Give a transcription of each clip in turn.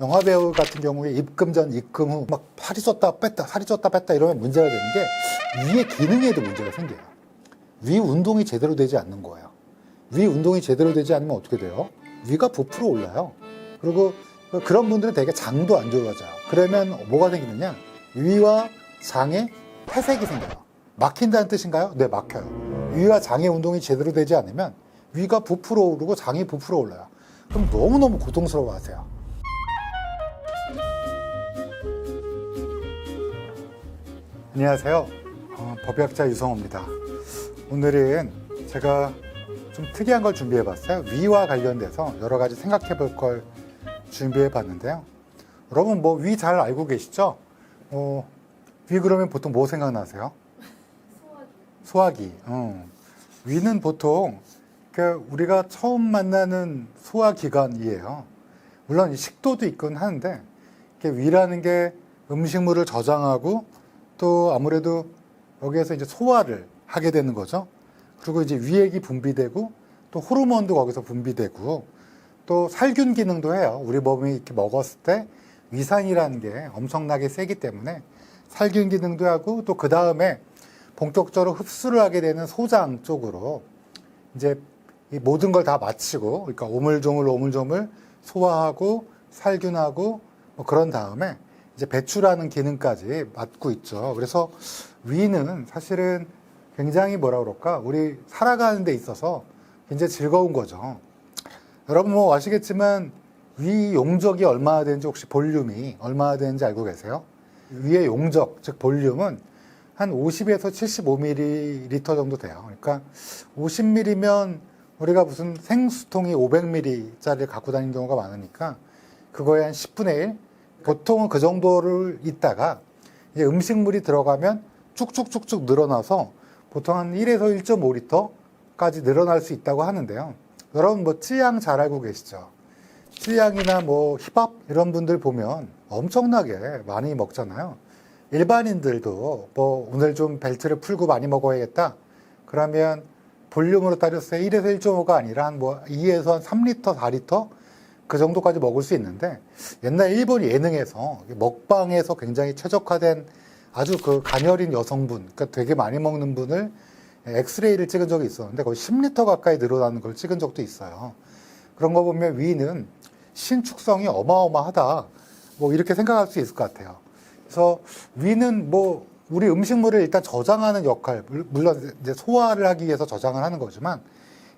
영화 배우 같은 경우에 입금 전, 입금 후 막 살이 쪘다 뺐다, 살이 쪘다 뺐다 이러면 문제가 되는 게 위의 기능에도 문제가 생겨요. 위 운동이 제대로 되지 않는 거예요. 위 운동이 제대로 되지 않으면 어떻게 돼요? 위가 부풀어 올라요. 그리고 그런 분들은 되게 장도 안 좋아져요. 그러면 뭐가 생기느냐? 위와 장에 폐색이 생겨요. 막힌다는 뜻인가요? 네, 막혀요. 위와 장의 운동이 제대로 되지 않으면 위가 부풀어 오르고 장이 부풀어 올라요. 그럼 너무너무 고통스러워 하세요. 안녕하세요. 법의학자 유성호입니다. 오늘은 제가 좀 특이한 걸 준비해 봤어요. 위와 관련돼서 여러 가지 생각해 볼 걸 준비해 봤는데요. 여러분 뭐 위 잘 알고 계시죠? 위 그러면 보통 뭐 생각나세요? 소화기. 위는 보통 우리가 처음 만나는 소화기관이에요. 물론 식도도 있긴 하는데 위라는 게 음식물을 저장하고 또 아무래도 여기에서 이제 소화를 하게 되는 거죠. 그리고 이제 위액이 분비되고 또 호르몬도 거기서 분비되고 또 살균 기능도 해요. 우리 몸이 이렇게 먹었을 때 위산이라는 게 엄청나게 세기 때문에 살균 기능도 하고 또 그 다음에 본격적으로 흡수를 하게 되는 소장 쪽으로 이제 이 모든 걸 다 마치고 그러니까 오물조물 소화하고 살균하고 뭐 그런 다음에 이제 배출하는 기능까지 맡고 있죠. 그래서 위는 사실은 굉장히 뭐라 그럴까 우리 살아가는 데 있어서 굉장히 즐거운 거죠. 여러분 뭐 아시겠지만 위 용적이 얼마나 되는지 혹시 볼륨이 얼마나 되는지 알고 계세요? 위의 용적 즉 볼륨은 한 50에서 75ml 정도 돼요. 그러니까 50ml면 우리가 무슨 생수통이 500ml짜리를 갖고 다니는 경우가 많으니까 그거의 한 10분의 1 보통은 그 정도를 있다가 이제 음식물이 들어가면 쭉쭉쭉쭉 늘어나서 보통 한 1에서 1.5리터까지 늘어날 수 있다고 하는데요. 여러분 뭐 찌양 잘 알고 계시죠? 찌양이나 뭐 힙합 이런 분들 보면 엄청나게 많이 먹잖아요. 일반인들도 뭐 오늘 좀 벨트를 풀고 많이 먹어야겠다. 그러면 볼륨으로 따졌을 때 1에서 1.5가 아니라 한 뭐 2에서 한 3리터, 4리터 그 정도까지 먹을 수 있는데 옛날 일본 예능에서 먹방에서 굉장히 최적화된 아주 그 가녀린 여성분, 그러니까 되게 많이 먹는 분을 엑스레이를 찍은 적이 있었는데 거의 10리터 가까이 늘어나는 걸 찍은 적도 있어요. 그런 거 보면 위는 신축성이 어마어마하다. 뭐 이렇게 생각할 수 있을 것 같아요. 그래서 위는 뭐 우리 음식물을 일단 저장하는 역할, 물론 이제 소화를 하기 위해서 저장을 하는 거지만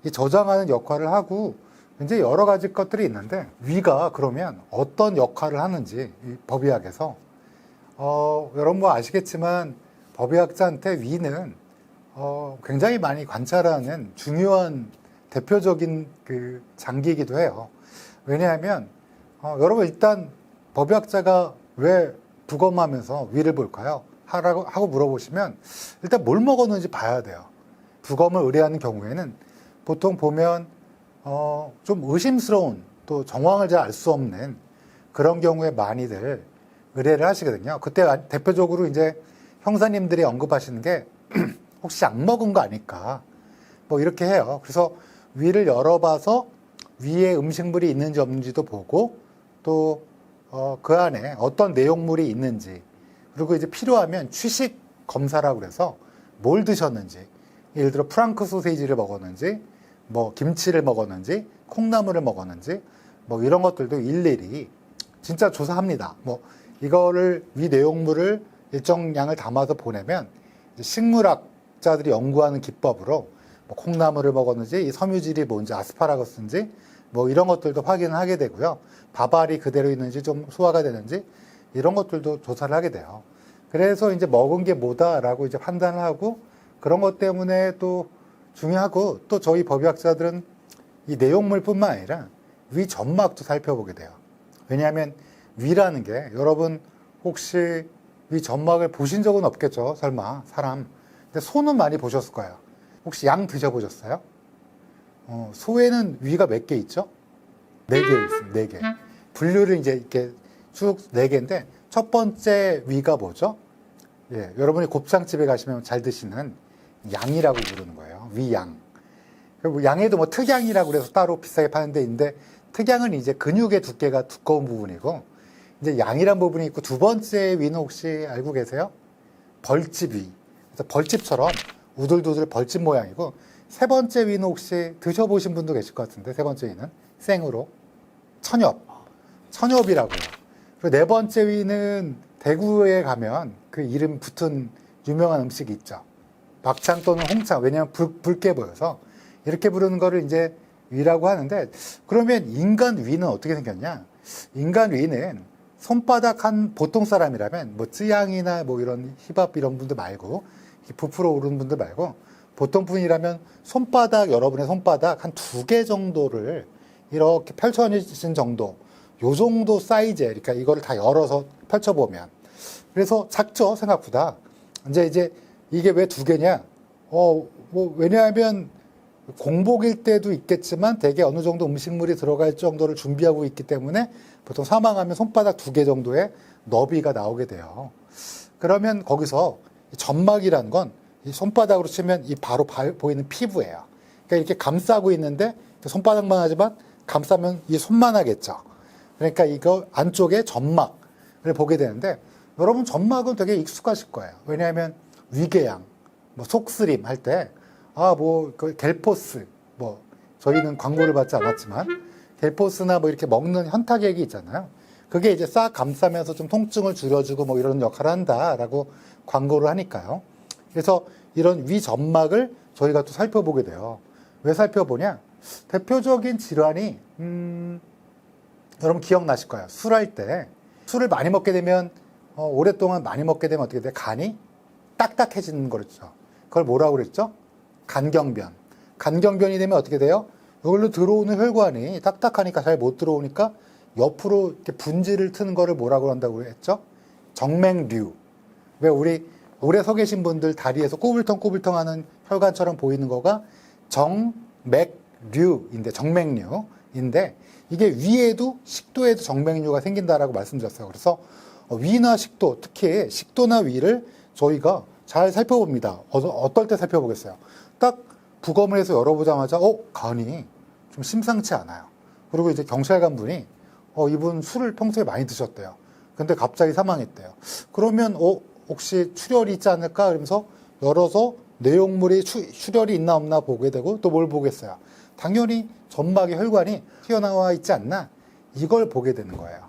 이 저장하는 역할을 하고 이제 여러 가지 것들이 있는데 위가 그러면 어떤 역할을 하는지 이 법의학에서 여러분 뭐 아시겠지만 법의학자한테 위는 굉장히 많이 관찰하는 중요한 대표적인 그 장기이기도 해요. 왜냐하면 여러분 일단 법의학자가 왜 부검하면서 위를 볼까요? 하고 물어보시면 일단 뭘 먹었는지 봐야 돼요. 부검을 의뢰하는 경우에는 보통 보면 좀 의심스러운 또 정황을 잘 알 수 없는 그런 경우에 많이들 의뢰를 하시거든요. 그때 대표적으로 이제 형사님들이 언급하시는 게 혹시 약 먹은 거 아닐까 뭐 이렇게 해요. 그래서 위를 열어봐서 위에 음식물이 있는지 없는지도 보고 또 그 안에 어떤 내용물이 있는지 그리고 이제 필요하면 취식 검사라고 그래서 뭘 드셨는지 예를 들어 프랑크 소세지를 먹었는지 뭐 김치를 먹었는지 콩나물을 먹었는지 뭐 이런 것들도 일일이 진짜 조사합니다. 뭐 이거를 위 내용물을 일정량을 담아서 보내면 식물학자들이 연구하는 기법으로 뭐 콩나물을 먹었는지 이 섬유질이 뭔지 아스파라거스인지 뭐 이런 것들도 확인을 하게 되고요. 밥알이 그대로 있는지 좀 소화가 되는지 이런 것들도 조사를 하게 돼요. 그래서 이제 먹은 게 뭐다라고 이제 판단을 하고 그런 것 때문에 또 중요하고 또 저희 법의학자들은 이 내용물뿐만 아니라 위 점막도 살펴보게 돼요. 왜냐하면 위라는 게 여러분 혹시 위 점막을 보신 적은 없겠죠? 설마 사람. 근데 소는 많이 보셨을 거예요. 혹시 양 드셔보셨어요? 소에는 위가 몇 개 있죠? 4개 있습니다. 4개. 분류를 이제 이렇게 쭉 4개인데 첫 번째 위가 뭐죠? 예, 여러분이 곱창집에 가시면 잘 드시는 양이라고 부르는 거예요. 위양. 그리고 양에도 뭐 특양이라고 그래서 따로 비싸게 파는 데 있는데 특양은 이제 근육의 두께가 두꺼운 부분이고, 이제 양이란 부분이 있고, 두 번째 위는 혹시 알고 계세요? 벌집 위. 그래서 벌집처럼 우들두들 벌집 모양이고, 세 번째 위는 혹시 드셔보신 분도 계실 것 같은데, 세 번째 위는 생으로 천엽. 천엽이라고요. 그리고 네 번째 위는 대구에 가면 그 이름 붙은 유명한 음식이 있죠. 막창 또는 홍창. 왜냐하면 붉게 보여서 이렇게 부르는 거를 이제 위라고 하는데, 그러면 인간 위는 어떻게 생겼냐? 인간 위는 손바닥 한 보통 사람이라면 뭐 쯔양이나 뭐 이런 힙합 이런 분들 말고, 부풀어 오르는 분들 말고, 보통 분이라면 손바닥, 여러분의 손바닥 한 2개 정도를 이렇게 펼쳐진 정도, 요 정도 사이즈에, 그러니까 이거를 다 열어서 펼쳐보면. 그래서 작죠, 생각보다. 이제 이게 왜 2개냐? 왜냐하면 공복일 때도 있겠지만 대개 어느 정도 음식물이 들어갈 정도를 준비하고 있기 때문에 보통 사망하면 손바닥 2개 정도의 너비가 나오게 돼요. 그러면 거기서 점막이라는 건 이 손바닥으로 치면 이 바로 보이는 피부예요. 그러니까 이렇게 감싸고 있는데 손바닥만 하지만 감싸면 이 손만 하겠죠. 그러니까 이거 안쪽에 점막을 보게 되는데, 여러분 점막은 되게 익숙하실 거예요. 왜냐하면 위궤양, 뭐 속쓰림 할 때, 그 겔포스, 저희는 광고를 받지 않았지만, 겔포스나 뭐 이렇게 먹는 현타액이 있잖아요. 그게 이제 싹 감싸면서 좀 통증을 줄여주고 뭐 이런 역할을 한다라고 광고를 하니까요. 그래서 이런 위 점막을 저희가 또 살펴보게 돼요. 왜 살펴보냐? 대표적인 질환이, 여러분 기억나실 거예요. 술할 때, 술을 많이 먹게 되면, 오랫동안 많이 먹게 되면 어떻게 돼? 간이 딱딱해지는 거였죠. 그걸 뭐라고 그랬죠? 간경변. 간경변이 되면 어떻게 돼요? 이걸로 들어오는 혈관이 딱딱하니까 잘 못 들어오니까 옆으로 이렇게 분지를 트는 거를 뭐라고 한다고 했죠? 정맥류. 왜 우리 오래 서 계신 분들 다리에서 꼬불텅꼬불텅 하는 혈관처럼 보이는 거가 정맥류인데, 정맥류인데, 이게 위에도 식도에도 정맥류가 생긴다라고 말씀드렸어요. 그래서 위나 식도, 특히 식도나 위를 저희가 잘 살펴봅니다. 어떨 때 살펴보겠어요? 딱 부검을 해서 열어보자마자 간이 좀 심상치 않아요. 그리고 이제 경찰관 분이 이분 술을 평소에 많이 드셨대요. 근데 갑자기 사망했대요. 그러면 혹시 출혈이 있지 않을까? 그러면서 열어서 내용물이 출혈이 있나 없나 보게 되고, 또 뭘 보겠어요? 당연히 점막의 혈관이 튀어나와 있지 않나? 이걸 보게 되는 거예요.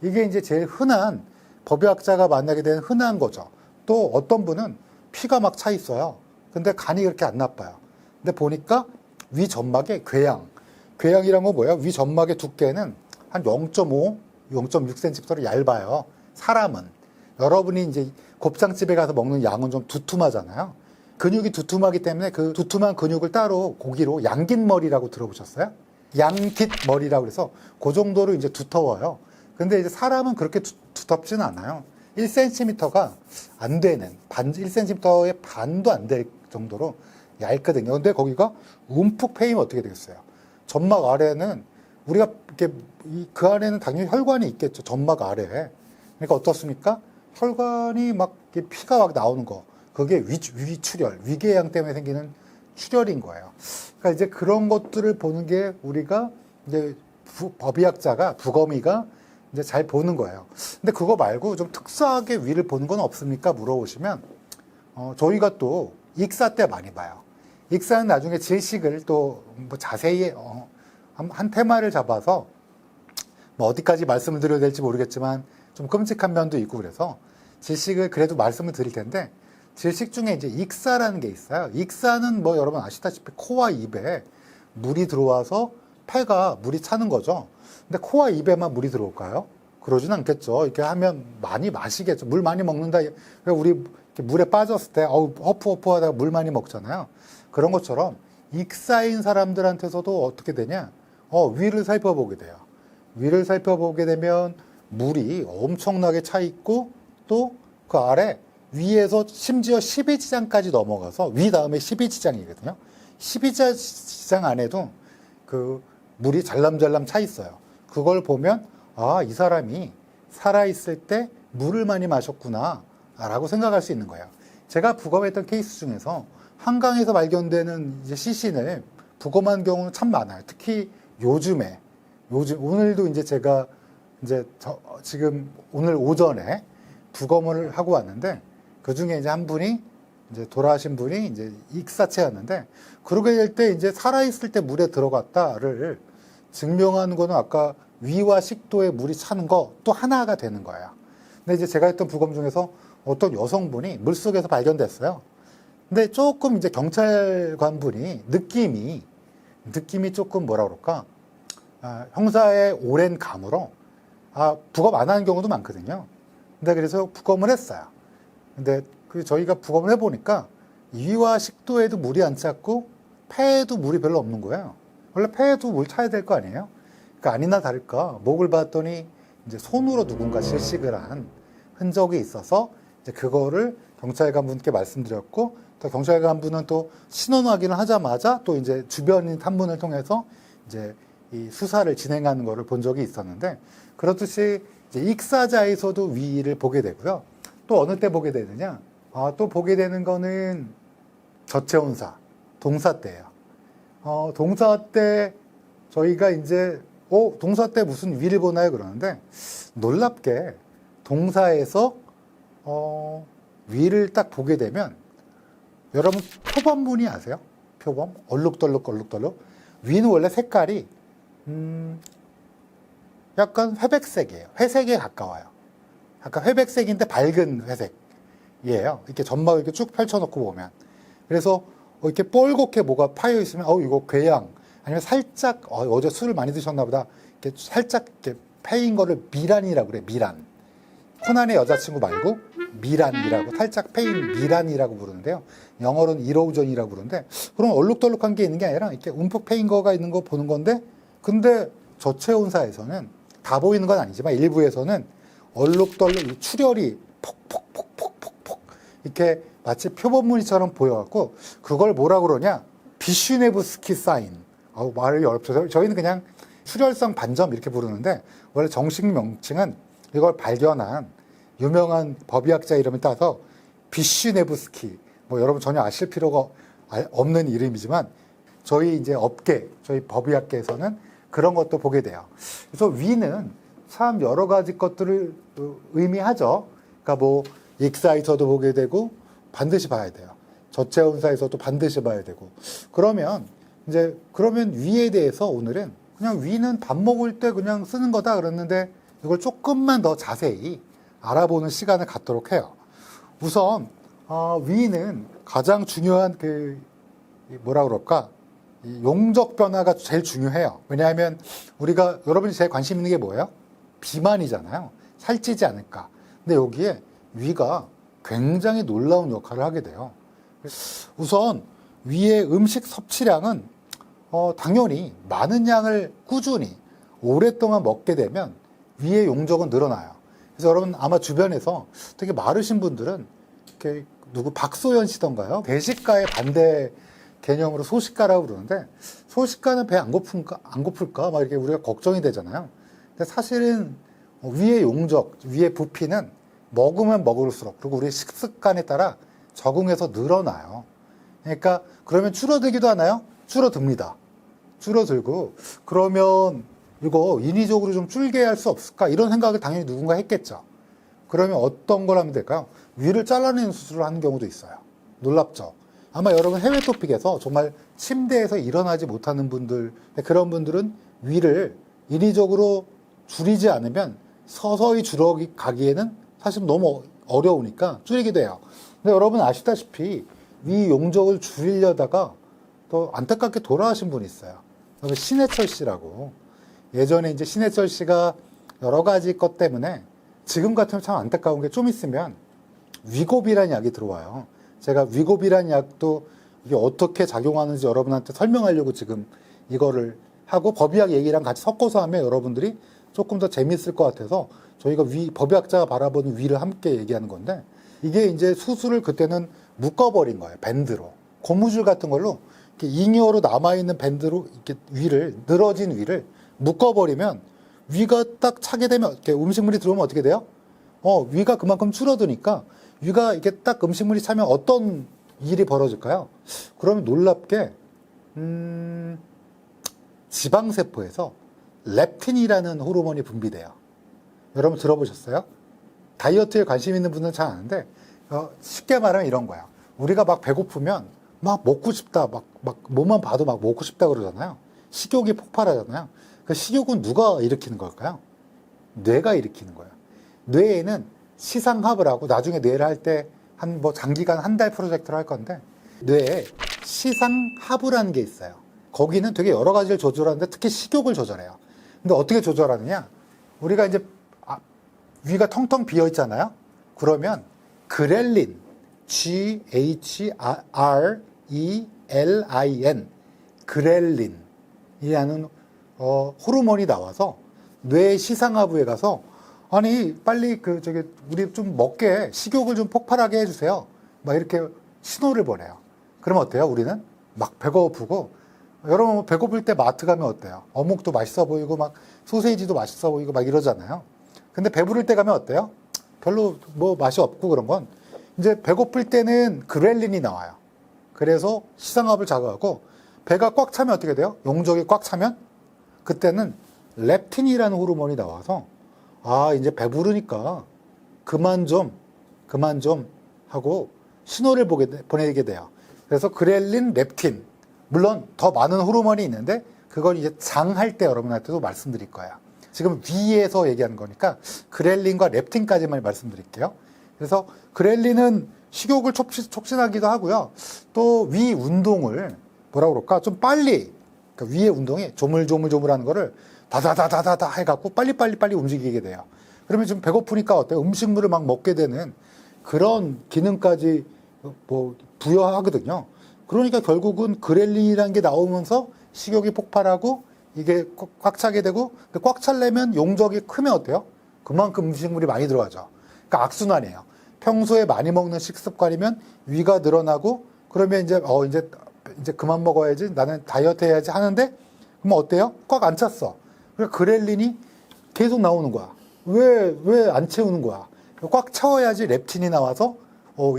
이게 이제 제일 흔한, 법의학자가 만나게 되는 흔한 거죠. 또 어떤 분은 피가 막 차 있어요. 근데 간이 그렇게 안 나빠요. 근데 보니까 위 점막에 궤양이란 건 뭐예요? 위 점막의 두께는 한 0.5, 0.6cm로 얇아요. 사람은. 여러분이 이제 곱창집에 가서 먹는 양은 좀 두툼하잖아요. 근육이 두툼하기 때문에 그 두툼한 근육을 따로 고기로 양깃머리라고 들어보셨어요? 양깃머리라고 그래서 그 정도로 이제 두터워요. 근데 이제 사람은 그렇게 두텁지는 않아요. 1cm가 안 되는, 1cm의 반도 안 될 정도로 얇거든요. 근데 거기가 움푹 패이면 어떻게 되겠어요? 점막 아래는 우리가 이렇게 그 안에는 당연히 혈관이 있겠죠. 점막 아래에. 그러니까 어떻습니까? 혈관이 막 피가 막 나오는 거. 그게 위출혈, 위궤양 때문에 생기는 출혈인 거예요. 그러니까 이제 그런 것들을 보는 게 우리가 이제 법의학자가, 부검의가 이제 잘 보는 거예요. 근데 그거 말고 좀 특수하게 위를 보는 건 없습니까? 물어보시면, 저희가 또 익사 때 많이 봐요. 익사는 나중에 질식을 또 뭐 자세히, 한 테마를 잡아서 뭐 어디까지 말씀을 드려야 될지 모르겠지만 좀 끔찍한 면도 있고, 그래서 질식을 그래도 말씀을 드릴 텐데, 질식 중에 이제 익사라는 게 있어요. 익사는 뭐 여러분 아시다시피 코와 입에 물이 들어와서 폐가 물이 차는 거죠. 근데 코와 입에만 물이 들어올까요? 그러진 않겠죠. 이렇게 하면 많이 마시겠죠. 물 많이 먹는다. 우리 이렇게 물에 빠졌을 때 허푸허푸하다가 물 많이 먹잖아요. 그런 것처럼 익사인 사람들한테서도 어떻게 되냐? 위를 살펴보게 돼요. 위를 살펴보게 되면 물이 엄청나게 차 있고, 또 그 아래 위에서 심지어 12지장까지 넘어가서, 위 다음에 12지장이거든요. 12지장 안에도 그 물이 잘람잘람 차 있어요. 그걸 보면 이 사람이 살아있을 때 물을 많이 마셨구나 라고 생각할 수 있는 거예요. 제가 부검했던 케이스 중에서 한강에서 발견되는 이제 시신을 부검한 경우는 참 많아요. 특히 요즘에 요즘 오늘도 이제 제가 이제 지금 오늘 오전에 부검을 하고 왔는데 그 중에 이제 한 분이 이제 돌아가신 분이 이제 익사체였는데 그러게 될 때 이제 살아있을 때 물에 들어갔다를 증명하는 거는 아까 위와 식도에 물이 차는 거 또 하나가 되는 거예요. 근데 이제 제가 했던 부검 중에서 어떤 여성분이 물속에서 발견됐어요. 근데 조금 이제 경찰관 분이 느낌이 조금 뭐라 그럴까? 형사의 오랜 감으로 부검 안 하는 경우도 많거든요. 근데 그래서 부검을 했어요. 근데 저희가 부검을 해보니까 위와 식도에도 물이 안 찼고 폐에도 물이 별로 없는 거예요. 원래 폐에도 물 차야 될 거 아니에요? 그러니까 아니나 다를까 목을 봤더니 이제 손으로 누군가 실식을 한 흔적이 있어서 이제 그거를 경찰관 분께 말씀드렸고 또 경찰관 분은 또 신원 확인을 하자마자 또 이제 주변인 탐문을 통해서 이제 이 수사를 진행하는 거를 본 적이 있었는데 그렇듯이 이제 익사자에서도 위를 보게 되고요. 또 어느 때 보게 되느냐? 또 보게 되는 거는 저체온사, 동사 때예요. 동사 때 저희가 이제 동사 때 무슨 위를 보나요? 그러는데 놀랍게 동사에서 위를 딱 보게 되면 여러분 표범무늬 아세요? 표범? 얼룩덜룩 위는 원래 색깔이 약간 회백색이에요. 회색에 가까워요. 약간 회백색인데 밝은 회색이에요. 이렇게 점막을 이렇게 쭉 펼쳐놓고 보면. 그래서 이렇게 뻘겋게 뭐가 파여 있으면 이거 궤양 아니면 살짝 어제 술을 많이 드셨나 보다. 이렇게 살짝 이렇게 패인 거를 미란이라고 그래. 미란. 코난의 여자친구 말고 미란이라고 살짝 패인 미란이라고 부르는데요. 영어로는 이로우전이라고 부르는데 그런 얼룩덜룩한 게 있는 게 아니라 이렇게 움푹 패인 거가 있는 거 보는 건데 근데 저체온사에서는 다 보이는 건 아니지만 일부에서는 얼룩덜룩 출혈이 폭폭폭폭폭폭 이렇게 마치 표범무늬처럼 보여갖고 그걸 뭐라 그러냐 비슈네브스키 사인. 말이 어렵죠. 저희는 그냥 출혈성 반점 이렇게 부르는데 원래 정식 명칭은 이걸 발견한 유명한 법의학자 이름을 따서 비슈네브스키. 여러분 전혀 아실 필요가 없는 이름이지만 저희 이제 업계, 저희 법의학계에서는 그런 것도 보게 돼요. 그래서 위는 참 여러 가지 것들을 의미하죠. 그러니까 익사에서도 보게 되고 반드시 봐야 돼요. 저체온사에서도 반드시 봐야 되고. 그러면 위에 대해서 오늘은 그냥 위는 밥 먹을 때 그냥 쓰는 거다 그랬는데 이걸 조금만 더 자세히 알아보는 시간을 갖도록 해요. 우선 위는 가장 중요한 뭐라 그럴까 용적 변화가 제일 중요해요. 왜냐하면 여러분이 제일 관심 있는 게 뭐예요? 비만이잖아요. 살찌지 않을까. 근데 여기에 위가 굉장히 놀라운 역할을 하게 돼요. 우선 위의 음식 섭취량은 당연히 많은 양을 꾸준히 오랫동안 먹게 되면 위의 용적은 늘어나요. 그래서 여러분 아마 주변에서 되게 마르신 분들은 이렇게 박소연 씨던가요? 대식가의 반대 개념으로 소식가라고 그러는데 소식가는 배 안 고플까? 막 이렇게 우리가 걱정이 되잖아요. 근데 사실은 위의 용적, 위의 부피는 먹으면 먹을수록 그리고 우리 식습관에 따라 적응해서 늘어나요. 그러니까 그러면 줄어들기도 하나요? 줄어듭니다. 줄어들고 그러면 이거 인위적으로 좀 줄게 할 수 없을까? 이런 생각을 당연히 누군가 했겠죠. 그러면 어떤 걸 하면 될까요? 위를 잘라내는 수술을 하는 경우도 있어요. 놀랍죠? 아마 여러분 해외 토픽에서 정말 침대에서 일어나지 못하는 분들, 그런 분들은 위를 인위적으로 줄이지 않으면 서서히 줄어가기에는 사실 너무 어려우니까 줄이기도 해요. 근데 여러분 아시다시피 위 용적을 줄이려다가 또 안타깝게 돌아가신 분이 있어요. 신해철 씨라고. 예전에 이제 신해철 씨가 여러 가지 것 때문에 지금 같으면 참 안타까운 게 좀 있으면 위고비라는 약이 들어와요. 제가 위고비라는 약도 이게 어떻게 작용하는지 여러분한테 설명하려고 지금 이거를 하고 법의학 얘기랑 같이 섞어서 하면 여러분들이 조금 더 재미있을 것 같아서 저희가 법의학자가 바라보는 위를 함께 얘기하는 건데 이게 이제 수술을 그때는 묶어버린 거예요. 밴드로. 고무줄 같은 걸로 이렇게 잉여로 남아있는 밴드로 이렇게 늘어진 위를 묶어버리면 위가 딱 차게 되면 이렇게 음식물이 들어오면 어떻게 돼요? 위가 그만큼 줄어드니까 위가 이렇게 딱 음식물이 차면 어떤 일이 벌어질까요? 그러면 놀랍게 지방세포에서 렙틴이라는 호르몬이 분비돼요. 여러분 들어보셨어요? 다이어트에 관심 있는 분은 잘 아는데 쉽게 말하면 이런 거야. 우리가 막 배고프면 막 먹고 싶다, 막 몸만 봐도 막 먹고 싶다 그러잖아요. 식욕이 폭발하잖아요. 그 식욕은 누가 일으키는 걸까요? 뇌가 일으키는 거예요. 뇌에는 시상합을 하고 나중에 뇌를 할 때 한 뭐 장기간 한 달 프로젝트를 할 건데 뇌에 시상하부라는 게 있어요. 거기는 되게 여러 가지를 조절하는데 특히 식욕을 조절해요. 근데 어떻게 조절하느냐? 우리가 이제 위가 텅텅 비어 있잖아요. 그러면 그렐린, GHRELIN, 그렐린이라는 호르몬이 나와서 뇌 시상하부에 가서 아니 빨리 우리 좀 먹게 식욕을 좀 폭발하게 해주세요. 막 이렇게 신호를 보내요. 그러면 어때요? 우리는 막 배고프고 여러분 배고플 때 마트 가면 어때요? 어묵도 맛있어 보이고 막 소세지도 맛있어 보이고 막 이러잖아요. 근데 배부를 때 가면 어때요? 별로 뭐 맛이 없고 그런 건 이제 배고플 때는 그렐린이 나와요. 그래서 시상합을 자극하고 배가 꽉 차면 어떻게 돼요? 용적이 꽉 차면 그때는 렙틴이라는 호르몬이 나와서 이제 배부르니까 그만 좀 하고 신호를 보내게 돼요. 그래서 그렐린, 렙틴 물론 더 많은 호르몬이 있는데 그건 이제 장할 때 여러분한테도 말씀드릴 거예요. 지금 위에서 얘기하는 거니까 그렐린과 렙틴까지만 말씀드릴게요. 그래서 그렐린은 식욕을 촉진하기도 하고요. 또 위 운동을 뭐라고 그럴까? 좀 빨리 그러니까 위의 운동이 조물조물조물하는 거를 다다다다다다 해갖고 빨리 움직이게 돼요. 그러면 좀 배고프니까 어때요? 음식물을 막 먹게 되는 그런 기능까지 뭐 부여하거든요. 그러니까 결국은 그렐린이라는 게 나오면서 식욕이 폭발하고 이게 꽉 차게 되고 꽉 차려면 용적이 크면 어때요? 그만큼 음식물이 많이 들어가죠. 그러니까 악순환이에요. 평소에 많이 먹는 식습관이면 위가 늘어나고 그러면 이제 그만 먹어야지 나는 다이어트 해야지 하는데 그러면 어때요? 꽉 안 찼어. 그러니까 그렐린이 계속 나오는 거야. 왜 안 채우는 거야? 꽉 채워야지 렙틴이 나와서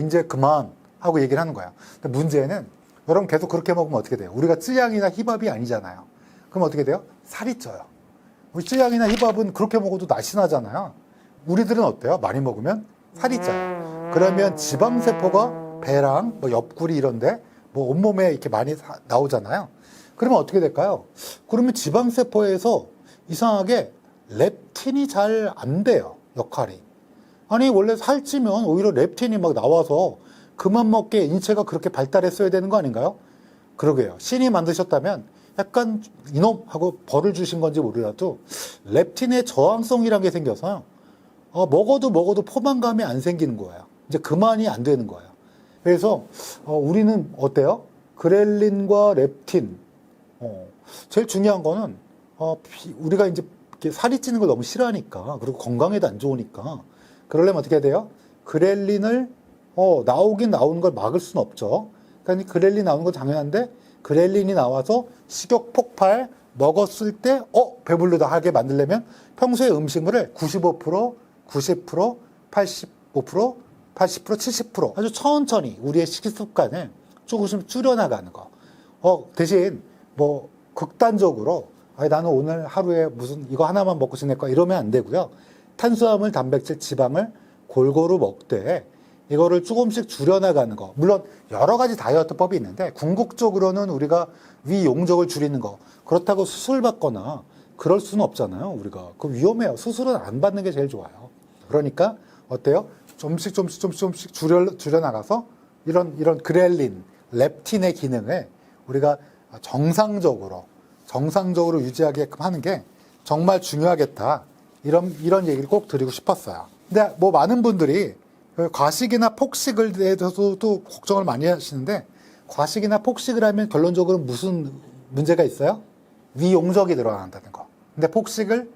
이제 그만 하고 얘기를 하는 거야. 근데 문제는 여러분 계속 그렇게 먹으면 어떻게 돼요? 우리가 쯔양이나 힙합이 아니잖아요. 그럼 어떻게 돼요? 살이 쪄요. 우리 쯔양이나 힙합은 그렇게 먹어도 날씬하잖아요. 우리들은 어때요? 많이 먹으면 살이 쪄요. 그러면 지방세포가 배랑 뭐 옆구리 이런데 뭐 온몸에 이렇게 많이 나오잖아요. 그러면 어떻게 될까요? 그러면 지방세포에서 이상하게 렙틴이 잘 안 돼요. 역할이. 아니 원래 살찌면 오히려 렙틴이 막 나와서 그만 먹게 인체가 그렇게 발달했어야 되는 거 아닌가요? 그러게요. 신이 만드셨다면 약간 이놈 하고 벌을 주신 건지 모르라도 렙틴의 저항성이라는 게 생겨서 먹어도 포만감이 안 생기는 거예요. 이제 그만이 안 되는 거예요. 그래서 우리는 어때요? 그렐린과 렙틴 제일 중요한 거는 우리가 이제 이렇게 살이 찌는 걸 너무 싫어하니까 그리고 건강에도 안 좋으니까 그러려면 어떻게 해야 돼요? 그렐린을 나오는 걸 막을 수는 없죠. 그러니까 그렐린 나오는 건 당연한데 그렐린이 나와서 식욕 폭발 먹었을 때 배부르다 하게 만들려면 평소에 음식물을 95%, 90%, 85%, 80%, 70% 아주 천천히 우리의 식습관을 조금씩 줄여나가는 거. 대신 뭐 극단적으로 나는 오늘 하루에 무슨 이거 하나만 먹고 지낼 거야 이러면 안 되고요. 탄수화물, 단백질, 지방을 골고루 먹되 이거를 조금씩 줄여나가는 거. 물론 여러 가지 다이어트법이 있는데 궁극적으로는 우리가 위 용적을 줄이는 거. 그렇다고 수술 받거나 그럴 수는 없잖아요. 우리가 그 위험해요. 수술은 안 받는 게 제일 좋아요. 그러니까 어때요? 조금씩 줄여나가서 이런 그렐린, 렙틴의 기능을 우리가 정상적으로 유지하게끔 하는 게 정말 중요하겠다. 이런 얘기를 꼭 드리고 싶었어요. 근데 뭐 많은 분들이 과식이나 폭식을 대해서도 걱정을 많이 하시는데 과식이나 폭식을 하면 결론적으로 무슨 문제가 있어요? 위용적이 늘어난다는 거. 근데 폭식을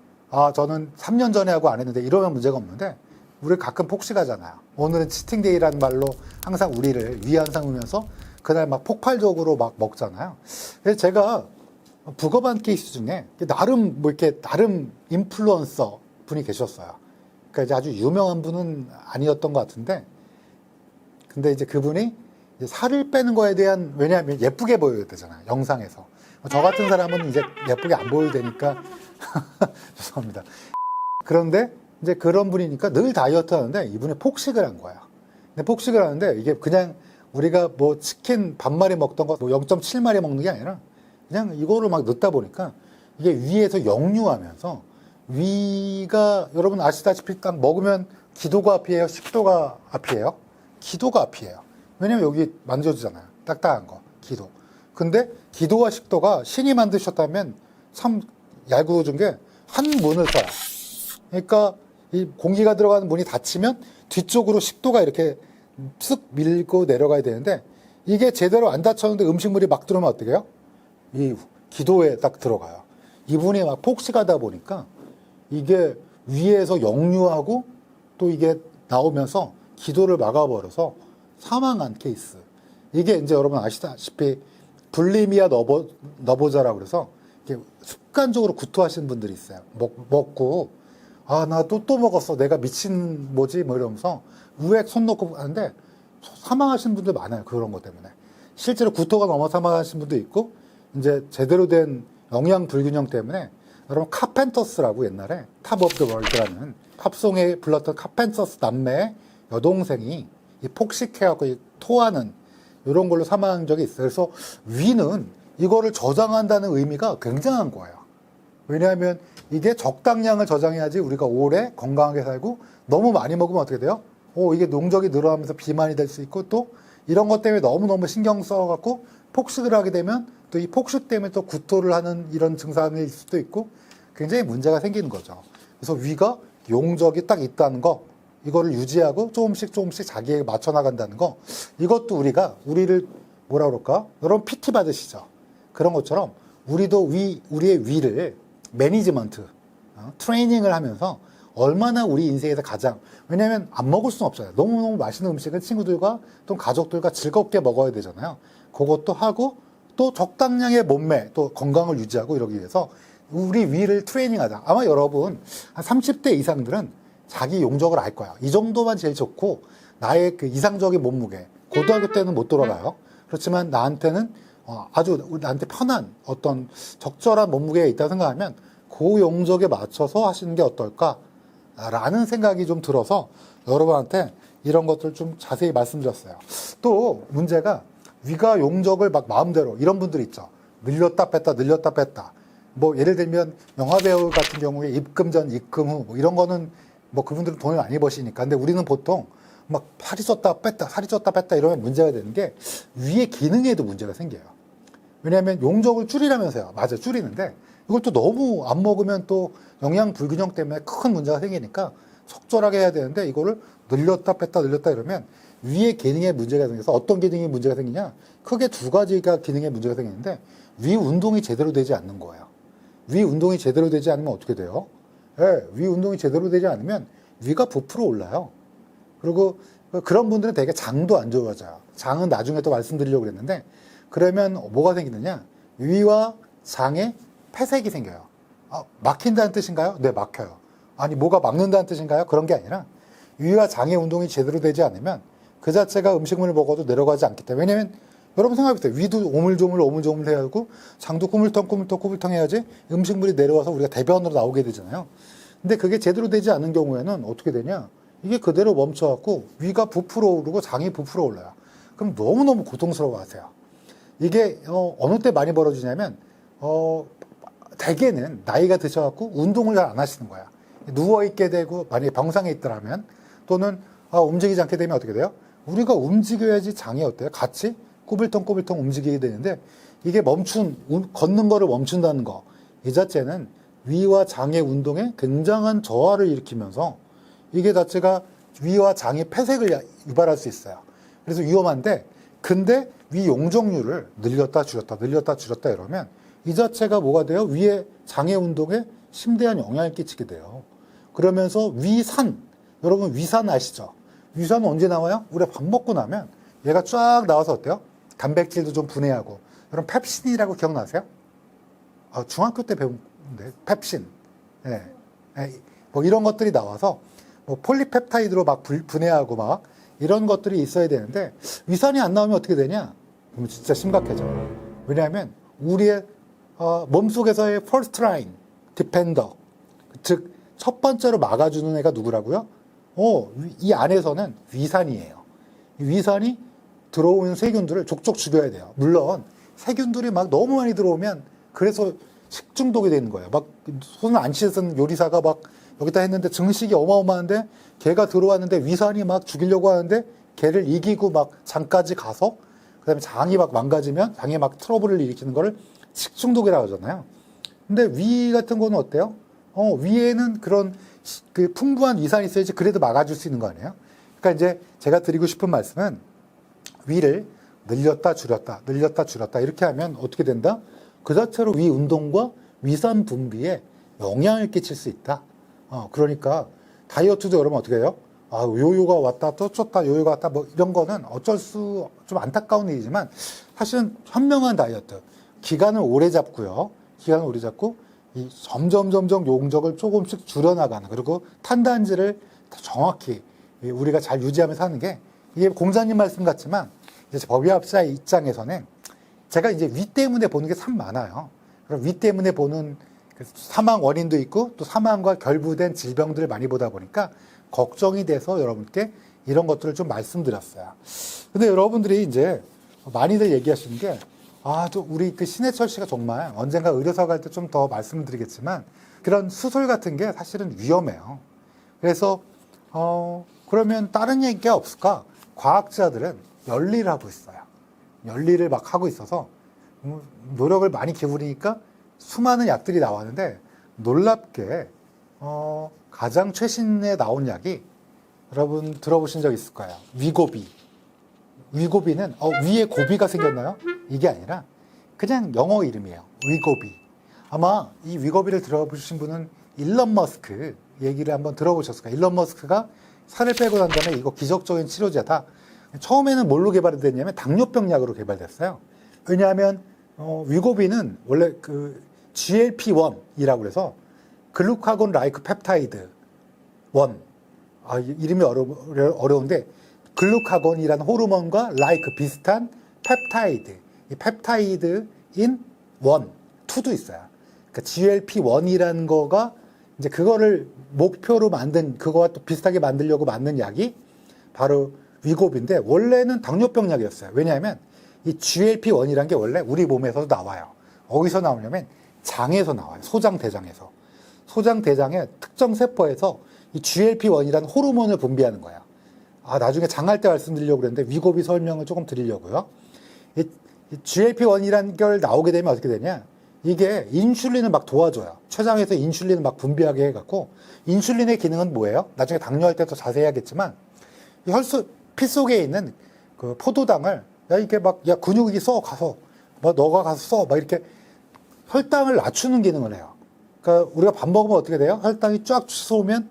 저는 3년 전에 하고 안 했는데 이러면 문제가 없는데 우리 가끔 폭식하잖아요. 오늘은 치팅데이라는 말로 항상 우리를 위안 삼으면서 그날 막 폭발적으로 막 먹잖아요. 그래서 제가 부검한 케이스 중에 나름 인플루언서 분이 계셨어요. 그러니까 이제 아주 유명한 분은 아니었던 것 같은데, 근데 이제 그분이 이제 살을 빼는 거에 대한 왜냐하면 예쁘게 보여야 되잖아요. 영상에서 저 같은 사람은 이제 예쁘게 안 보여도 되니까 죄송합니다. 그런데 이제 그런 분이니까 늘 다이어트 하는데 이분이 폭식을 한 거예요. 근데 폭식을 하는데 이게 그냥 우리가 뭐 치킨 반마리 먹던 거 뭐 0.7마리 먹는 게 아니라 그냥 이거를 막 넣다 보니까 이게 위에서 역류하면서 위가 여러분 아시다시피 딱 먹으면 기도가 앞이에요? 식도가 앞이에요? 기도가 앞이에요. 왜냐면 여기 만져주잖아요. 딱딱한 거, 기도. 근데 기도와 식도가 신이 만드셨다면 참 얄궂은 게 한 문을 써요. 그러니까 이 공기가 들어가는 문이 닫히면 뒤쪽으로 식도가 이렇게 쓱 밀고 내려가야 되는데 이게 제대로 안 닫혔는데 음식물이 막 들어오면 어떻게 해요? 이 기도에 딱 들어가요. 이분이 막 폭식하다 보니까 이게 위에서 역류하고 또 이게 나오면서 기도를 막아버려서 사망한 케이스. 이게 이제 여러분 아시다시피 불리미아 너보자라고 그래서 이렇게 습관적으로 구토하시는 분들이 있어요. 먹고 아, 나 또 먹었어. 내가 미친 뭐지? 뭐 이러면서 우액 손 놓고 하는데 사망하시는 분들 많아요. 그런 것 때문에. 실제로 구토가 넘어 사망하신 분도 있고 이제 제대로 된 영양 불균형 때문에 여러분 카펜터스라고 옛날에 탑 오브 더 월드라는 팝송에 불렀던 카펜터스 남매의 여동생이 이 폭식해갖고 토하는 이런 걸로 사망한 적이 있어요. 그래서 위는 이거를 저장한다는 의미가 굉장한 거예요. 왜냐하면 이게 적당량을 저장해야지 우리가 오래 건강하게 살고 너무 많이 먹으면 어떻게 돼요? 이게 농적이 늘어나면서 비만이 될 수 있고 또 이런 것 때문에 너무너무 신경 써갖고 폭식을 하게 되면 또 이 폭식 때문에 또 구토를 하는 이런 증상일 수도 있고 굉장히 문제가 생기는 거죠. 그래서 위가 용적이 딱 있다는 거 이거를 유지하고 조금씩 자기에게 맞춰 나간다는 거 이것도 우리를 뭐라 그럴까? 여러분 PT 받으시죠? 그런 것처럼 우리도 우리의 위를 매니지먼트, 트레이닝을 하면서 얼마나 우리 인생에서 가장 왜냐하면 안 먹을 수는 없잖아요. 너무너무 맛있는 음식을 친구들과 또 가족들과 즐겁게 먹어야 되잖아요. 그것도 하고 또 적당량의 몸매 또 건강을 유지하고 이러기 위해서 우리 위를 트레이닝하자. 아마 여러분 한 30대 이상들은 자기 용적을 알 거야. 이 정도만 제일 좋고 나의 그 이상적인 몸무게 고등학교 때는 못 돌아가요. 그렇지만 나한테는 아주 나한테 편한 어떤 적절한 몸무게가 있다 생각하면 그 용적에 맞춰서 하시는 게 어떨까라는 생각이 좀 들어서 여러분한테 이런 것들 좀 자세히 말씀드렸어요. 또 문제가 위가 용적을 막 마음대로 이런 분들 있죠. 늘렸다 뺐다. 뭐 예를 들면 영화배우 같은 경우에 입금 전 입금 후 뭐 이런 거는 뭐 그분들은 돈을 많이 버시니까. 근데 우리는 보통 막 살이 쪘다 뺐다 이러면 문제가 되는 게 위의 기능에도 문제가 생겨요. 왜냐하면 용적을 줄이라면서요. 맞아, 줄이는데 이걸 또 너무 안 먹으면 또 영양 불균형 때문에 큰 문제가 생기니까 적절하게 해야 되는데 이거를 늘렸다 뺐다 이러면 위의 기능에 문제가 생겨서 어떤 기능에 문제가 생기냐? 크게 두 가지가 기능에 문제가 생기는데 위 운동이 제대로 되지 않는 거예요. 위 운동이 제대로 되지 않으면 어떻게 돼요? 위 운동이 제대로 되지 않으면 위가 부풀어 올라요. 그리고 그런 분들은 되게 장도 안 좋아져요. 장은 나중에 또 말씀드리려고 그랬는데 그러면 뭐가 생기느냐? 위와 장에 폐색이 생겨요. 막힌다는 뜻인가요? 네, 막혀요. 아니, 뭐가 막는다는 뜻인가요? 그런 게 아니라 위와 장의 운동이 제대로 되지 않으면 그 자체가 음식물을 먹어도 내려가지 않기 때문에. 왜냐면 여러분 생각해보세요. 위도 오물조물 해야 하고 장도 꾸물텅 해야지 음식물이 내려와서 우리가 대변으로 나오게 되잖아요. 근데 그게 제대로 되지 않은 경우에는 어떻게 되냐? 이게 그대로 멈춰갖고 위가 부풀어 오르고 장이 부풀어 올라요. 그럼 너무너무 고통스러워하세요. 이게 어느 때 많이 벌어지냐면 대개는 나이가 드셔갖고 운동을 잘 안 하시는 거야. 누워있게 되고 만약에 병상에 있더라면 또는 움직이지 않게 되면 어떻게 돼요? 우리가 움직여야지 장이 어때요? 같이 꾸불텅 움직이게 되는데 이게 걷는 거를 멈춘다는 거 이 자체는 위와 장의 운동에 굉장한 저하를 일으키면서 이게 자체가 위와 장의 폐색을 유발할 수 있어요. 그래서 위험한데 근데 위 용적률을 늘렸다 줄였다 이러면 이 자체가 뭐가 돼요? 위의 장의 운동에 심대한 영향을 끼치게 돼요. 그러면서 위산, 여러분 위산 아시죠? 위산은 언제 나와요? 우리가 밥 먹고 나면 얘가 쫙 나와서 어때요? 단백질도 좀 분해하고. 여러분 펩신이라고 기억나세요? 중학교 때 배운데 펩신. 네. 뭐 이런 것들이 나와서 뭐 폴리펩타이드로 막 분해하고 막 이런 것들이 있어야 되는데 위산이 안 나오면 어떻게 되냐? 그러면 진짜 심각해져. 왜냐하면 우리의 몸속에서의 first line defender, 즉 첫 번째로 막아주는 애가 누구라고요? 이 안에서는 위산이에요. 이 위산이 들어오는 세균들을 족족 죽여야 돼요. 물론 세균들이 막 너무 많이 들어오면 그래서 식중독이 되는 거예요. 막 손을 안 씻은 요리사가 막 여기다 했는데 증식이 어마어마한데 걔가 들어왔는데 위산이 막 죽이려고 하는데 걔를 이기고 막 장까지 가서 그다음에 장이 막 망가지면 장에 막 트러블을 일으키는 거를 식중독이라고 하잖아요. 근데 위 같은 거는 어때요? 위에는 그런 그 풍부한 위산이 있어야지 그래도 막아줄 수 있는 거 아니에요? 그러니까 이제 제가 드리고 싶은 말씀은 위를 늘렸다 줄였다 늘렸다 줄였다 이렇게 하면 어떻게 된다? 그 자체로 위 운동과 위산 분비에 영향을 끼칠 수 있다. 그러니까 다이어트도 여러분 어떻게 해요? 요요가 왔다 또 쫓다 요요가 왔다 뭐 이런 거는 어쩔 수 좀 안타까운 일이지만 사실은 현명한 다이어트 기간을 오래 잡고요. 기간을 오래 잡고 이 점점 용적을 조금씩 줄여나가는 그리고 탄단지를 정확히 우리가 잘 유지하면서 하는 게 이게 공자님 말씀 같지만 이제 법의학자의 입장에서는 제가 이제 위 때문에 보는 게 참 많아요. 그럼 위 때문에 보는 사망 원인도 있고 또 사망과 결부된 질병들을 많이 보다 보니까 걱정이 돼서 여러분께 이런 것들을 좀 말씀드렸어요. 근데 여러분들이 이제 많이들 얘기하시는 게 또 우리 그 신해철 씨가 정말 언젠가 의료사 갈 때 좀 더 말씀을 드리겠지만 그런 수술 같은 게 사실은 위험해요. 그래서 그러면 다른 얘기가 없을까? 과학자들은 열일을 하고 있어요. 열일을 막 하고 있어서 노력을 많이 기울이니까 수많은 약들이 나왔는데 놀랍게 가장 최신에 나온 약이 여러분 들어보신 적 있을 거예요. 위고비. 위고비는 위에 고비가 생겼나요? 이게 아니라 그냥 영어 이름이에요. 위고비. 아마 이 위고비를 들어보신 분은 일론 머스크 얘기를 한번 들어보셨을 거예요. 일론 머스크가 살을 빼고 난 다음에 이거 기적적인 치료제다. 처음에는 뭘로 개발이 됐냐면 당뇨병 약으로 개발됐어요. 왜냐하면 위고비는 원래 그 GLP-1이라고 그래서 글루카곤 라이크 펩타이드 1. 이름이 어려운데 글루카곤이라는 호르몬과 라이크 비슷한 펩타이드. 이 펩타이드인 2도 있어요. 그러니까 GLP-1이라는 거가 이제 그거를 목표로 만든 그거와 또 비슷하게 만들려고 만든 약이 바로 위고비인데 원래는 당뇨병 약이었어요. 왜냐하면 이 GLP-1이라는 게 원래 우리 몸에서도 나와요. 어디서 나오냐면 장에서 나와요. 소장, 대장에서. 소장, 대장의 특정 세포에서 이 GLP-1이라는 호르몬을 분비하는 거예요. 나중에 장할 때 말씀드리려고 그랬는데 위고비 설명을 조금 드리려고요. 이 GLP-1이라는 걸 나오게 되면 어떻게 되냐? 이게 인슐린을 막 도와줘요. 췌장에서 인슐린을 막 분비하게 해갖고 인슐린의 기능은 뭐예요? 나중에 당뇨할 때 더 자세히 하겠지만 피 속에 있는 그 포도당을 이렇게 막 근육이 써 가서 너가 가서 써 막 이렇게 혈당을 낮추는 기능을 해요. 그러니까 우리가 밥 먹으면 어떻게 돼요? 혈당이 쫙 솟으면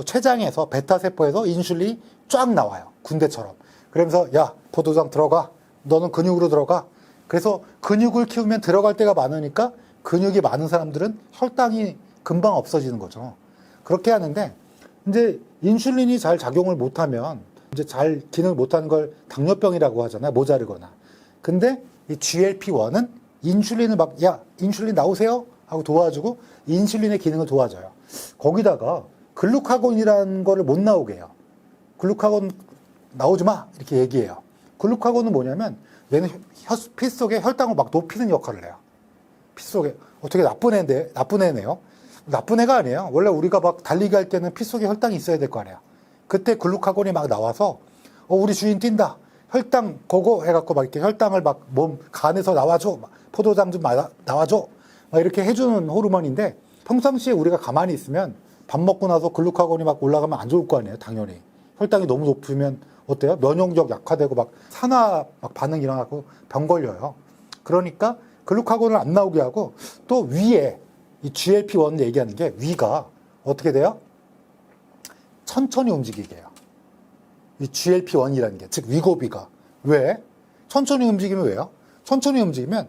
췌장에서 베타 세포에서 인슐린이 쫙 나와요. 군대처럼. 그러면서 포도당 들어가. 너는 근육으로 들어가. 그래서 근육을 키우면 들어갈 때가 많으니까 근육이 많은 사람들은 혈당이 금방 없어지는 거죠. 그렇게 하는데 이제 인슐린이 잘 작용을 못하면 이제 잘 기능을 못하는 걸 당뇨병이라고 하잖아요. 모자르거나. 근데 이 GLP-1은 인슐린을 인슐린 나오세요 하고 도와주고 인슐린의 기능을 도와줘요. 거기다가 글루카곤이라는 거를 못 나오게 해요. 글루카곤 나오지 마 이렇게 얘기해요. 글루카곤은 뭐냐면 얘는 피 속에 혈당을 막 높이는 역할을 해요. 피 속에 어떻게 나쁜 애네요. 나쁜 애가 아니에요. 원래 우리가 막 달리기 할 때는 피 속에 혈당이 있어야 될 거 아니에요. 그때 글루카곤이 막 나와서 우리 주인 뛴다. 혈당 고고 해갖고 막 이렇게 혈당을 막 몸 간에서 나와줘. 포도당 좀 나와줘. 막 이렇게 해주는 호르몬인데 평상시에 우리가 가만히 있으면 밥 먹고 나서 글루카곤이 막 올라가면 안 좋을 거 아니에요. 당연히. 혈당이 너무 높으면 어때요? 면역력 약화되고 막 산화 막 반응 일어나고 병 걸려요. 그러니까 글루카곤을 안 나오게 하고 또 위에 이 GLP-1 얘기하는 게 위가 어떻게 돼요? 천천히 움직이게 해요. 이 GLP-1이라는 게, 즉 위고비가. 왜? 천천히 움직이면 왜요? 천천히 움직이면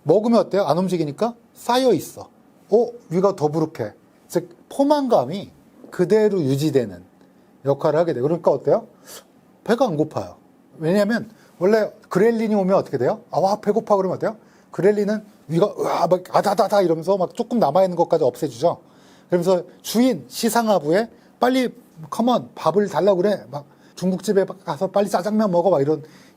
먹으면 어때요? 안 움직이니까 쌓여 있어. 위가 더부룩해. 즉 포만감이 그대로 유지되는 역할을 하게 돼요. 그러니까 어때요? 배가 안 고파요. 왜냐하면 원래 그렐린이 오면 어떻게 돼요? 배고파 그러면 어때요? 그렐린은 위가 으아 막 아다다다 이러면서 막 조금 남아있는 것까지 없애주죠. 그러면서 주인 시상하부에 빨리 컴온 밥을 달라고 그래. 막 중국집에 가서 빨리 짜장면 먹어. 막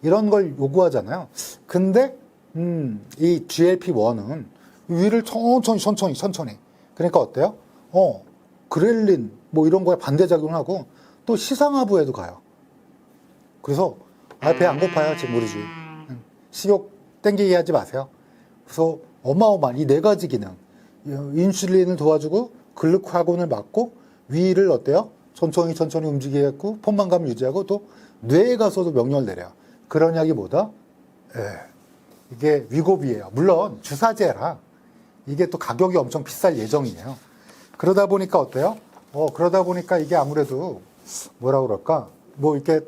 이런 걸 요구하잖아요. 근데 이 GLP-1은 위를 천천히. 그러니까 어때요? 그렐린 뭐 이런 거에 반대작용을 하고 또 시상하부에도 가요. 그래서 배 안 고파요. 지금 우리 주인. 식욕 땡기게 하지 마세요. 그래서 어마어마한 이 네 가지 기능, 인슐린을 도와주고 글루카곤을 막고 위를 어때요? 천천히 움직이게 했고 포만감을 유지하고 또 뇌에 가서도 명령을 내려요. 그런 약이 뭐다? 이게 위고비예요. 물론 주사제라 이게 또 가격이 엄청 비쌀 예정이에요. 그러다 보니까 어때요? 그러다 보니까 이게 아무래도 뭐라 그럴까? 뭐 이렇게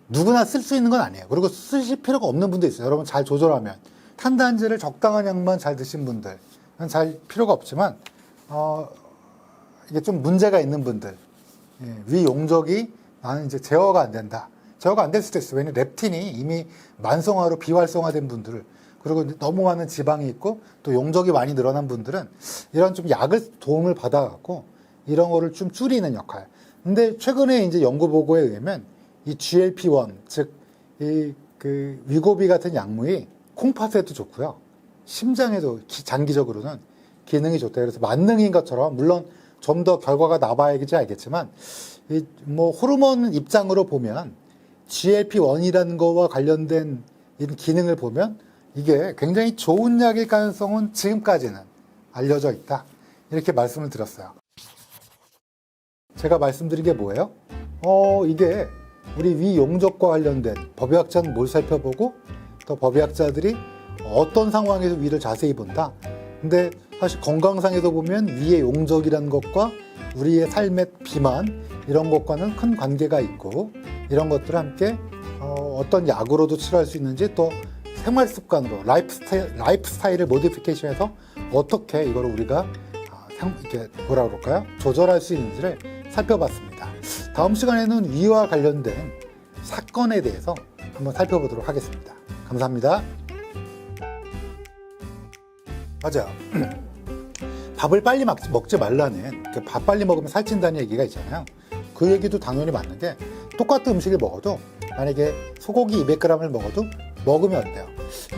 누구나 쓸 수 있는 건 아니에요. 그리고 쓰실 필요가 없는 분도 있어요. 여러분 잘 조절하면 탄단지를 적당한 양만 잘 드신 분들은 잘 필요가 없지만 이게 좀 문제가 있는 분들, 위 용적이 나는 이제 제어가 안 된다. 제어가 안 될 수도 있어요. 왜냐면 렙틴이 이미 만성화로 비활성화된 분들, 그리고 너무 많은 지방이 있고 또 용적이 많이 늘어난 분들은 이런 좀 약을 도움을 받아갖고 이런 거를 좀 줄이는 역할. 근데 최근에 이제 연구 보고에 의하면 이 GLP-1, 즉 그 위고비 같은 약물이 콩팥에도 좋고요, 심장에도 장기적으로는 기능이 좋다. 그래서 만능인 것처럼 물론 좀 더 결과가 나봐야지 알겠지만 뭐 호르몬 입장으로 보면 GLP-1이라는 거와 관련된 이 기능을 보면 이게 굉장히 좋은 약일 가능성은 지금까지는 알려져 있다. 이렇게 말씀을 드렸어요. 제가 말씀드린 게 뭐예요? 이게 우리 위 용적과 관련된 법의학자는 뭘 살펴보고 또 법의학자들이 어떤 상황에서 위를 자세히 본다. 근데 사실 건강상에서 보면 위의 용적이라는 것과 우리의 삶의 비만 이런 것과는 큰 관계가 있고 이런 것들을 함께 어떤 약으로도 치료할 수 있는지 또 생활 습관으로 라이프 스타일을 모디피케이션해서 어떻게 이걸 우리가 이렇게 뭐라 그럴까요? 조절할 수 있는지를 살펴봤습니다. 다음 시간에는 위와 관련된 사건에 대해서 한번 살펴보도록 하겠습니다. 감사합니다. 맞아요. 밥을 빨리 먹지 말라는, 밥 빨리 먹으면 살찐다는 얘기가 있잖아요. 그 얘기도 당연히 맞는 게 똑같은 음식을 먹어도 만약에 소고기 200g을 먹어도 먹으면 어때요?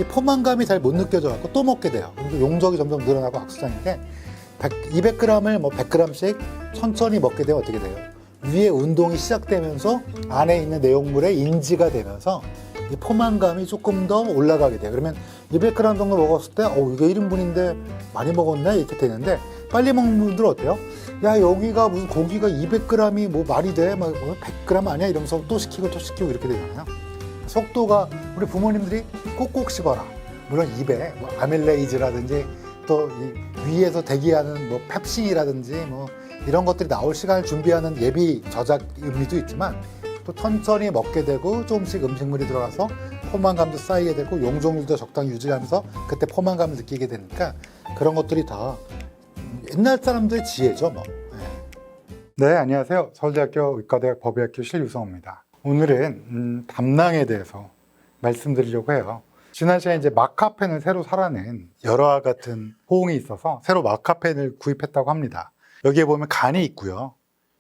이 포만감이 잘 못 느껴져서 또 먹게 돼요. 용적이 점점 늘어나고 악순환인데 200g을 뭐 100g씩 천천히 먹게 되면 어떻게 돼요? 위에 운동이 시작되면서 안에 있는 내용물에 인지가 되면서 이 포만감이 조금 더 올라가게 돼요. 그러면 200g 정도 먹었을 때 이게 1인분인데 많이 먹었네 이렇게 되는데, 빨리 먹는 분들은 어때요? 야, 여기가 무슨 고기가 200g이 뭐 말이 돼? 막 100g 아니야? 이러면서 또 시키고 이렇게 되잖아요. 속도가 우리 부모님들이 꼭꼭 씹어라. 물론 입에 뭐 아밀레이즈라든지 또 이 위에서 대기하는 뭐 펩신이라든지 뭐 이런 것들이 나올 시간을 준비하는 예비 저작 의미도 있지만 또 천천히 먹게 되고 조금씩 음식물이 들어가서 포만감도 쌓이게 되고 용적률도 적당히 유지하면서 그때 포만감을 느끼게 되니까 그런 것들이 다 옛날 사람들의 지혜죠 뭐. 네, 안녕하세요. 서울대학교 의과대학 법의학교 실유성호입니다. 오늘은 담낭에 대해서 말씀드리려고 해요. 지난 시간에 이제 마카펜을 새로 살아낸 열화와 같은 호응이 있어서 새로 마카펜을 구입했다고 합니다. 여기에 보면 간이 있고요.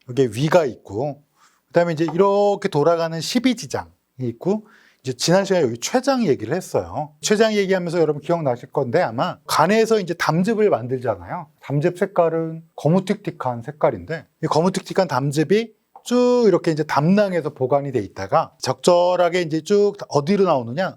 여기에 위가 있고, 그 다음에 이제 이렇게 돌아가는 12지장이 있고, 이제 지난 시간에 여기 췌장 얘기를 했어요. 췌장 얘기하면서 여러분 기억나실 건데 아마 간에서 이제 담즙을 만들잖아요. 담즙 색깔은 거무틱틱한 색깔인데 이 거무틱틱한 담즙이 쭉 이렇게 이제 담낭에서 보관이 돼 있다가 적절하게 이제 쭉 어디로 나오느냐?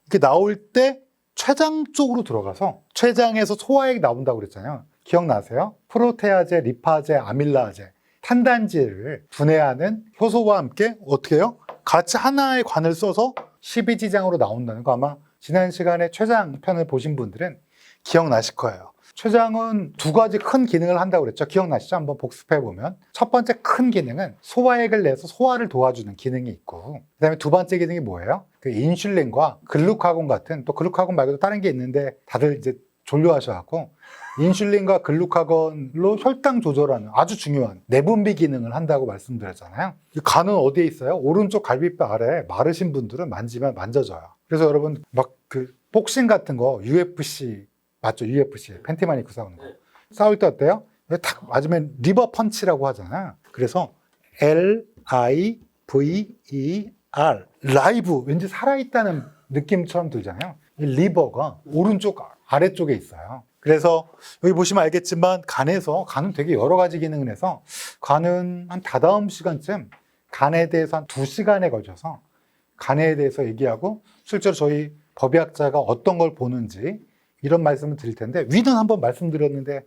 이렇게 나올 때 췌장 쪽으로 들어가서 췌장에서 소화액이 나온다고 그랬잖아요. 기억나세요? 프로테아제, 리파제, 아밀라제, 탄단지를 분해하는 효소와 함께 어떻게 해요? 같이 하나의 관을 써서 12지장으로 나온다는 거 아마 지난 시간에 췌장 편을 보신 분들은 기억나실 거예요. 췌장은 두 가지 큰 기능을 한다고 그랬죠. 기억나시죠? 한번 복습해 보면 첫 번째 큰 기능은 소화액을 내서 소화를 도와주는 기능이 있고, 그 다음에 두 번째 기능이 뭐예요? 그 인슐린과 글루카곤 같은, 또 글루카곤 말고도 다른 게 있는데 다들 이제 졸려하셔갖고 인슐린과 글루카곤로 혈당 조절하는 아주 중요한 내분비 기능을 한다고 말씀드렸잖아요. 간은 어디에 있어요? 오른쪽 갈비뼈 아래 마르신 분들은 만지면 만져져요. 그래서 여러분 막 복싱 같은 거 UFC 맞죠? UFC 팬티만 입고 싸우는 거. 싸울 때 어때요? 탁 맞으면 리버 펀치라고 하잖아. 그래서 LIVER 라이브 왠지 살아있다는 느낌처럼 들잖아요. 이 리버가 오른쪽 아래쪽에 있어요. 그래서 여기 보시면 알겠지만 간은 되게 여러 가지 기능을 해서 간은 한 다다음 시간쯤 간에 대해서 한 2시간에 걸쳐서 간에 대해서 얘기하고 실제로 저희 법의학자가 어떤 걸 보는지 이런 말씀을 드릴 텐데 위는 한번 말씀드렸는데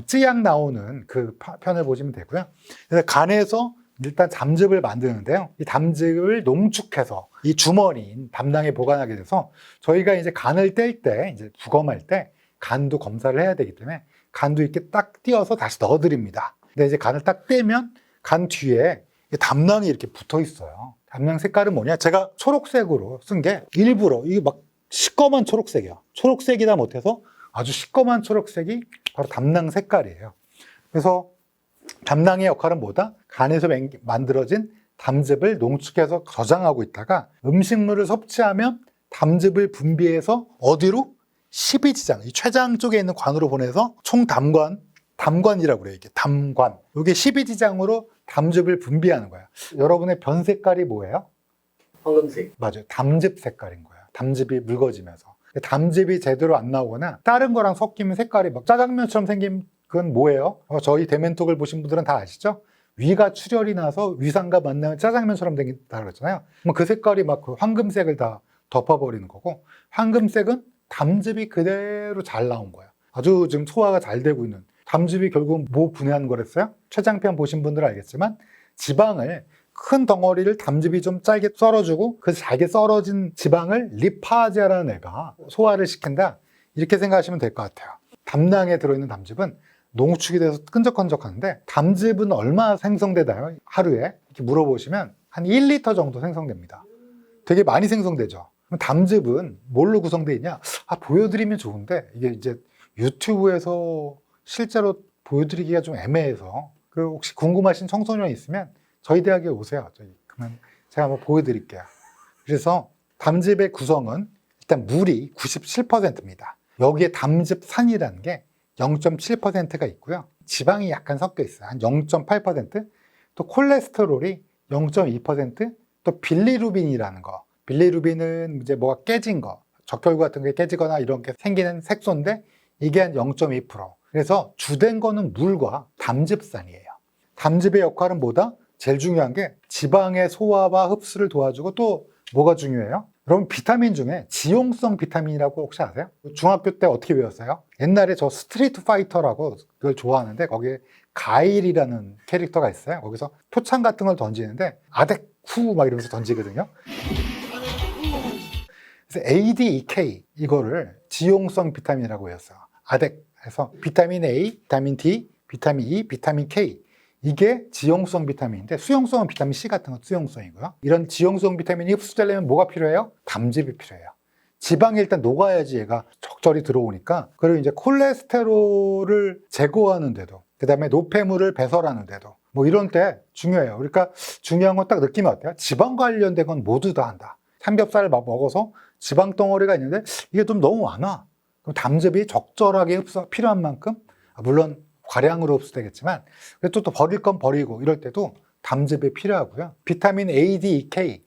찌약 나오는 그 편을 보시면 되고요. 그래서 간에서 일단 담즙을 만드는데요. 이 담즙을 농축해서 이 주머니인 담낭에 보관하게 돼서 저희가 이제 간을 뗄 때, 이제 부검할 때 간도 검사를 해야 되기 때문에 간도 이렇게 딱 띄어서 다시 넣어드립니다. 근데 이제 간을 딱 떼면 간 뒤에 담낭이 이렇게 붙어 있어요. 담낭 색깔은 뭐냐? 제가 초록색으로 쓴 게 일부러 이게 막 시꺼먼 초록색이야. 초록색이다 못해서 아주 시꺼먼 초록색이 바로 담낭 색깔이에요. 그래서 담낭의 역할은 뭐다? 간에서 만들어진 담즙을 농축해서 저장하고 있다가 음식물을 섭취하면 담즙을 분비해서 어디로? 십이지장, 이 췌장 쪽에 있는 관으로 보내서 담관이라고 그래요. 이게 담관. 이게 십이지장으로 담즙을 분비하는 거예요. 여러분의 변 색깔이 뭐예요? 황금색. 맞아요. 담즙 색깔인 거예요. 담즙이 묽어지면서. 담즙이 제대로 안 나오거나 다른 거랑 섞이면 색깔이 막 짜장면처럼 생긴 그건 뭐예요? 저희 대멘톡을 보신 분들은 다 아시죠? 위가 출혈이 나서 위산과 만나면 짜장면처럼 생긴다 그랬잖아요. 그 색깔이 막 그 황금색을 다 덮어버리는 거고, 황금색은 담즙이 그대로 잘 나온 거예요. 아주 지금 소화가 잘 되고 있는. 담즙이 결국 뭐 분해하는 거랬어요? 췌장편 보신 분들은 알겠지만 지방을 큰 덩어리를 담즙이 좀 짧게 썰어주고 그 잘게 썰어진 지방을 리파제라는 애가 소화를 시킨다. 이렇게 생각하시면 될 것 같아요. 담낭에 들어있는 담즙은 농축이 돼서 끈적끈적하는데 담즙은 얼마 생성되나요? 하루에? 이렇게 물어보시면 한 1리터 정도 생성됩니다. 되게 많이 생성되죠. 그럼 담즙은 뭘로 구성되어 있냐? 보여드리면 좋은데 이게 이제 유튜브에서 실제로 보여드리기가 좀 애매해서 혹시 궁금하신 청소년 있으면 저희 대학에 오세요. 그러면 제가 한번 보여드릴게요. 그래서 담즙의 구성은 일단 물이 97%입니다. 여기에 담즙산이라는 게 0.7%가 있고요. 지방이 약간 섞여 있어요. 한 0.8%, 또 콜레스테롤이 0.2%, 또 빌리루빈이라는 거. 빌리루빈은 이제 뭐가 깨진 거, 적혈구 같은 게 깨지거나 이런 게 생기는 색소인데 이게 한 0.2%. 그래서 주된 거는 물과 담즙산이에요. 담즙의 역할은 뭐다? 제일 중요한 게 지방의 소화와 흡수를 도와주고 또 뭐가 중요해요? 여러분 비타민 중에 지용성 비타민이라고 혹시 아세요? 중학교 때 어떻게 배웠어요? 옛날에 저 스트리트 파이터라고 그걸 좋아하는데 거기에 가일이라는 캐릭터가 있어요. 거기서 표창 같은 걸 던지는데 아덱쿠 막 이러면서 던지거든요. 그래서 ADEK 이거를 지용성 비타민이라고 외웠어요. 아덱 해서 비타민 A, 비타민 D, 비타민 E, 비타민 K 이게 지용성 비타민인데 수용성은 비타민 C 같은 건 수용성이고요. 이런 지용성 비타민이 흡수되려면 뭐가 필요해요? 담즙이 필요해요. 지방이 일단 녹아야지 얘가 적절히 들어오니까. 그리고 이제 콜레스테롤을 제거하는데도, 그 다음에 노폐물을 배설하는데도 뭐 이런 때 중요해요. 그러니까 중요한 건 딱 느낌이 어때요? 지방 관련된 건 모두 다 한다. 삼겹살을 막 먹어서 지방 덩어리가 있는데 이게 좀 너무 많아. 그럼 담즙이 적절하게 필요한 만큼, 물론 과량으로 흡수되겠지만 그래도 또 버릴 건 버리고 이럴 때도 담즙이 필요하고요. 비타민 A, D, E, K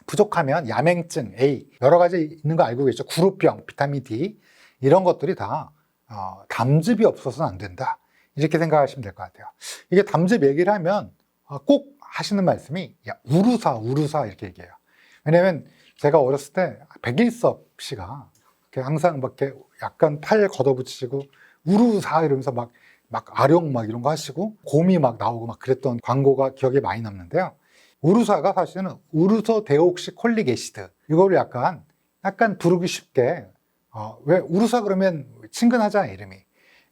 부족하면 야맹증, A 여러 가지 있는 거 알고 계시죠? 구루병, 비타민 D 이런 것들이 다 담즙이 없어서는 안 된다. 이렇게 생각하시면 될 것 같아요. 이게 담즙 얘기를 하면 꼭 하시는 말씀이 우루사 이렇게 얘기해요. 왜냐면 제가 어렸을 때 백일섭 씨가 항상 막 이렇게 약간 팔 걷어붙이시고 우루사 이러면서 막 아령 막 이런 거 하시고 곰이 막 나오고 막 그랬던 광고가 기억에 많이 남는데요. 우루사가 사실은 우르소 데옥시 콜릭 애시드 이거를 약간 부르기 쉽게 왜 우루사 그러면 친근하잖아요, 이름이.